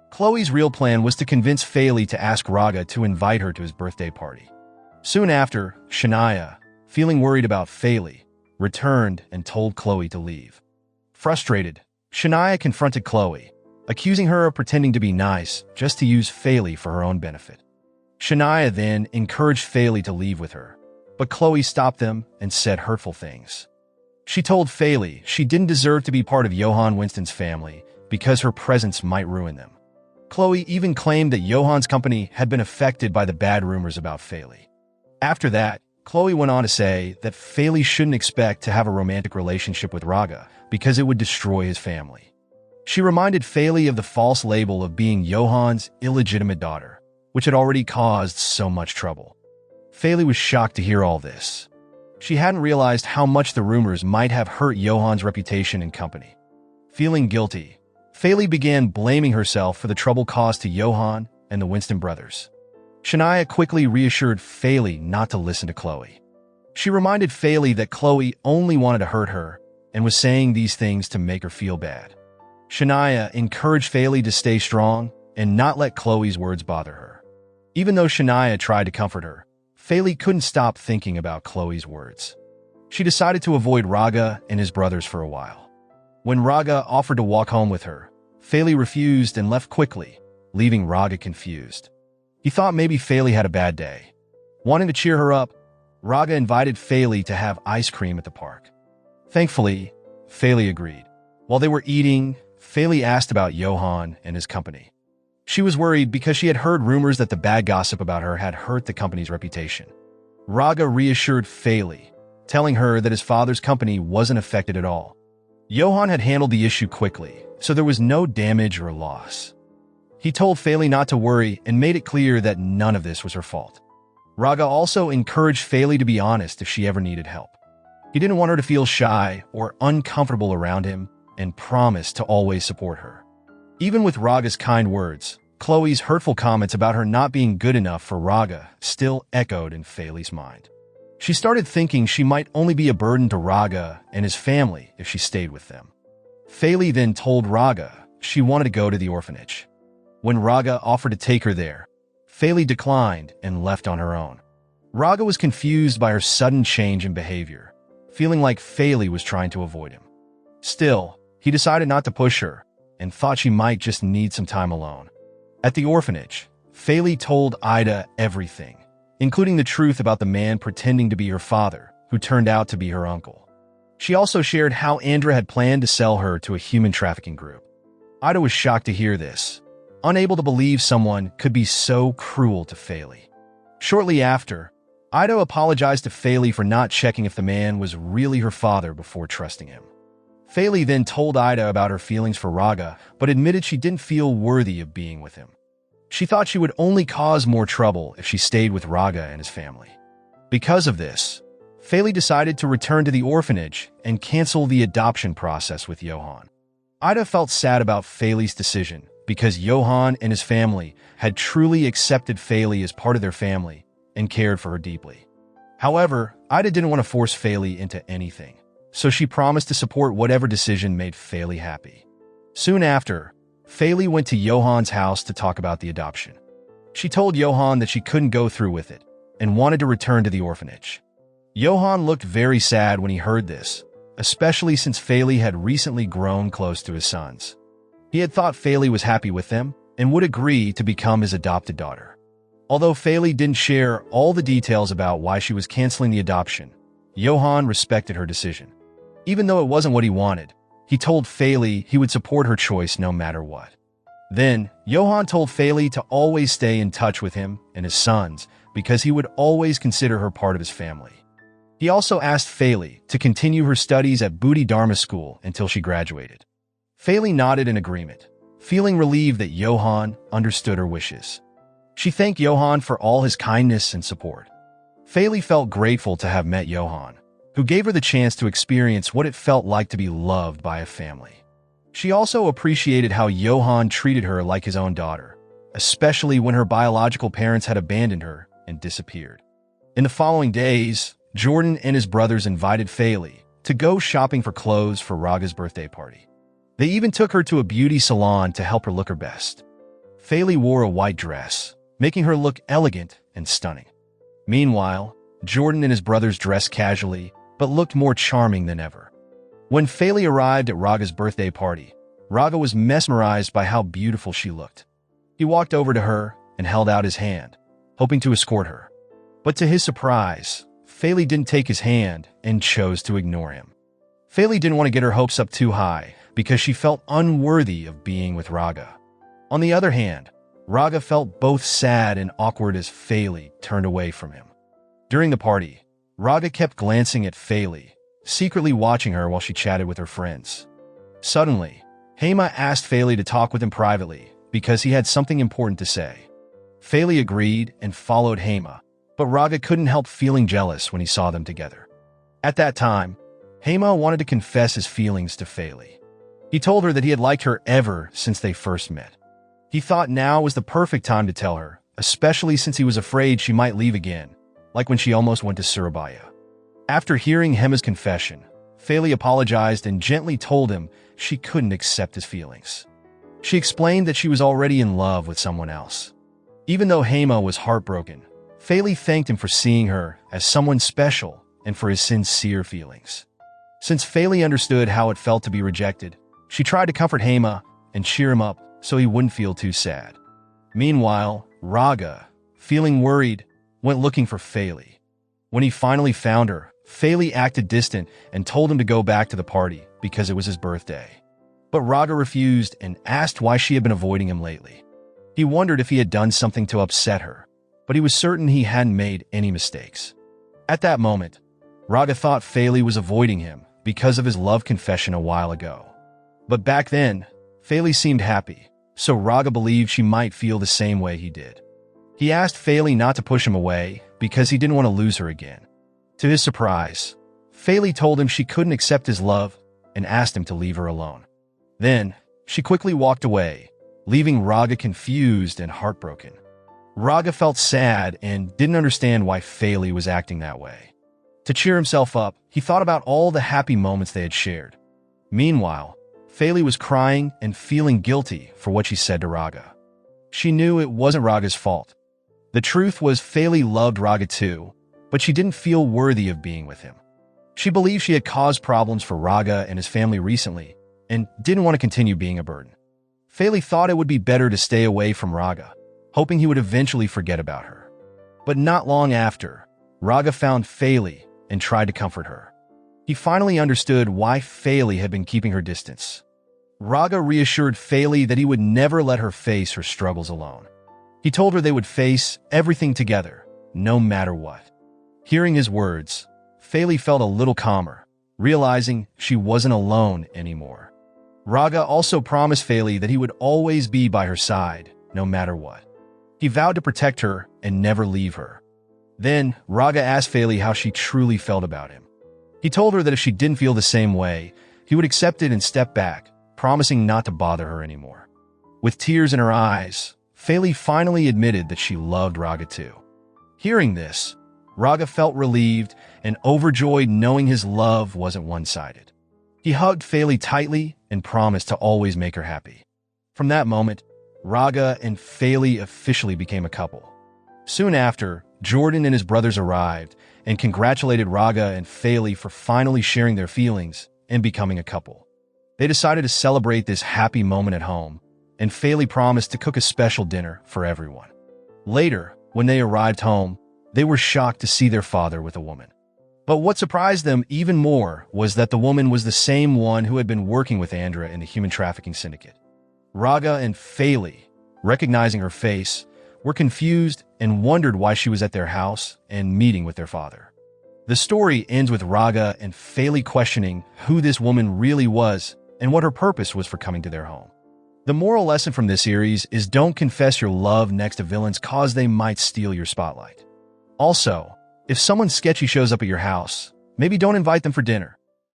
Chloe's real plan was to convince Faley to ask Raga to invite her to his birthday party. Soon after, Shania, feeling worried about Faley, returned and told Chloe to leave. Frustrated, Shania confronted Chloe, accusing her of pretending to be nice just to use Faley for her own benefit. Shania then encouraged Faley to leave with her, but Chloe stopped them and said hurtful things. She told Faley she didn't deserve to be part of Johann Winston's family because her presence might ruin them. Chloe even claimed that Johann's company had been affected by the bad rumors about Faley. After that, Chloe went on to say that Faley shouldn't expect to have a romantic relationship with Raga because it would destroy his family. She reminded Faley of the false label of being Johann's illegitimate daughter, which had already caused so much trouble. Faley was shocked to hear all this. She hadn't realized how much the rumors might have hurt Johann's reputation and company. Feeling guilty, Faley began blaming herself for the trouble caused to Johann and the Winston brothers. Shania quickly reassured Faley not to listen to Chloe. She reminded Faley that Chloe only wanted to hurt her and was saying these things to make her feel bad. Shania encouraged Faley to stay strong and not let Chloe's words bother her. Even though Shania tried to comfort her, Faley couldn't stop thinking about Chloe's words. She decided to avoid Raga and his brothers for a while. When Raga offered to walk home with her, Faley refused and left quickly, leaving Raga confused. He thought maybe Faley had a bad day. Wanting to cheer her up, Raga invited Faley to have ice cream at the park. Thankfully, Faley agreed. While they were eating, Faley asked about Johann and his company. She was worried because she had heard rumors that the bad gossip about her had hurt the company's reputation. Raga reassured Faley, telling her that his father's company wasn't affected at all. Johann had handled the issue quickly, so there was no damage or loss. He told Faley not to worry and made it clear that none of this was her fault. Raga also encouraged Faley to be honest if she ever needed help. He didn't want her to feel shy or uncomfortable around him and promised to always support her. Even with Raga's kind words, Chloe's hurtful comments about her not being good enough for Raga still echoed in Faley's mind. She started thinking she might only be a burden to Raga and his family if she stayed with them. Faley then told Raga she wanted to go to the orphanage. When Raga offered to take her there, Faley declined and left on her own. Raga was confused by her sudden change in behavior, feeling like Faley was trying to avoid him. Still, he decided not to push her and thought she might just need some time alone. At the orphanage, Faley told Ida everything, including the truth about the man pretending to be her father, who turned out to be her uncle. She also shared how Andra had planned to sell her to a human trafficking group. Ida was shocked to hear this, unable to believe someone could be so cruel to Faley. Shortly after, Ida apologized to Faley for not checking if the man was really her father before trusting him. Faley then told Ida about her feelings for Raga, but admitted she didn't feel worthy of being with him. She thought she would only cause more trouble if she stayed with Raga and his family. Because of this, Faley decided to return to the orphanage and cancel the adoption process with Johann. Ida felt sad about Faley's decision because Johann and his family had truly accepted Faley as part of their family and cared for her deeply. However, Ida didn't want to force Faley into anything, so she promised to support whatever decision made Faley happy. Soon after, Faley went to Johann's house to talk about the adoption. She told Johann that she couldn't go through with it and wanted to return to the orphanage. Johann looked very sad when he heard this, especially since Faley had recently grown close to his sons. He had thought Faley was happy with them and would agree to become his adopted daughter. Although Faley didn't share all the details about why she was canceling the adoption, Johann respected her decision. Even though it wasn't what he wanted, he told Faley he would support her choice no matter what. Then, Johann told Faley to always stay in touch with him and his sons because he would always consider her part of his family. He also asked Faley to continue her studies at Dharma school until she graduated. Faley nodded in agreement, feeling relieved that Johann understood her wishes. She thanked Johann for all his kindness and support. Faley felt grateful to have met Johann, who gave her the chance to experience what it felt like to be loved by a family. She also appreciated how Johann treated her like his own daughter, especially when her biological parents had abandoned her and disappeared. In the following days, Jordan and his brothers invited Faley to go shopping for clothes for Raga's birthday party. They even took her to a beauty salon to help her look her best. Faley wore a white dress, making her look elegant and stunning. Meanwhile, Jordan and his brothers dressed casually, but looked more charming than ever. When Faley arrived at Raga's birthday party, Raga was mesmerized by how beautiful she looked. He walked over to her and held out his hand, hoping to escort her. But to his surprise, Faley didn't take his hand and chose to ignore him. Faley didn't want to get her hopes up too high because she felt unworthy of being with Raga. On the other hand, Raga felt both sad and awkward as Faley turned away from him. During the party, Raga kept glancing at Faley, secretly watching her while she chatted with her friends. Suddenly, Hema asked Faley to talk with him privately because he had something important to say. Faley agreed and followed Hema, but Raga couldn't help feeling jealous when he saw them together. At that time, Hema wanted to confess his feelings to Faley. He told her that he had liked her ever since they first met. He thought now was the perfect time to tell her, especially since he was afraid she might leave again, like when she almost went to Surabaya. After hearing Hema's confession, Faley apologized and gently told him she couldn't accept his feelings. She explained that she was already in love with someone else. Even though Hema was heartbroken, Faley thanked him for seeing her as someone special and for his sincere feelings. Since Faley understood how it felt to be rejected, she tried to comfort Hema and cheer him up so he wouldn't feel too sad. Meanwhile, Raga, feeling worried, went looking for Faley. When he finally found her, Faley acted distant and told him to go back to the party because it was his birthday. But Raga refused and asked why she had been avoiding him lately. He wondered if he had done something to upset her, but he was certain he hadn't made any mistakes. At that moment, Raga thought Faley was avoiding him because of his love confession a while ago. But back then, Faley seemed happy, so Raga believed she might feel the same way he did. He asked Faley not to push him away because he didn't want to lose her again. To his surprise, Faley told him she couldn't accept his love and asked him to leave her alone. Then, she quickly walked away, leaving Raga confused and heartbroken. Raga felt sad and didn't understand why Faley was acting that way. To cheer himself up, he thought about all the happy moments they had shared. Meanwhile, Faley was crying and feeling guilty for what she said to Raga. She knew it wasn't Raga's fault. The truth was Faley loved Raga too, but she didn't feel worthy of being with him. She believed she had caused problems for Raga and his family recently and didn't want to continue being a burden. Faley thought it would be better to stay away from Raga, hoping he would eventually forget about her. But not long after, Raga found Faley and tried to comfort her. He finally understood why Faley had been keeping her distance. Raga reassured Faley that he would never let her face her struggles alone. He told her they would face everything together, no matter what. Hearing his words, Faley felt a little calmer, realizing she wasn't alone anymore. Raga also promised Faley that he would always be by her side, no matter what. He vowed to protect her and never leave her. Then, Raga asked Faley how she truly felt about him. He told her that if she didn't feel the same way, he would accept it and step back, promising not to bother her anymore. With tears in her eyes, Faley finally admitted that she loved Raga too. Hearing this, Raga felt relieved and overjoyed knowing his love wasn't one-sided. He hugged Faley tightly and promised to always make her happy. From that moment, Raga and Faley officially became a couple. Soon after, Jordan and his brothers arrived and congratulated Raga and Faley for finally sharing their feelings and becoming a couple. They decided to celebrate this happy moment at home, and Faley promised to cook a special dinner for everyone. Later, when they arrived home, they were shocked to see their father with a woman. But what surprised them even more was that the woman was the same one who had been working with Andra in the human trafficking syndicate. Raga and Faley, recognizing her face, were confused and wondered why she was at their house and meeting with their father. The story ends with Raga and Faley questioning who this woman really was and what her purpose was for coming to their home. The moral lesson from this series is don't confess your love next to villains cause they might steal your spotlight. Also, if someone sketchy shows up at your house, maybe don't invite them for dinner.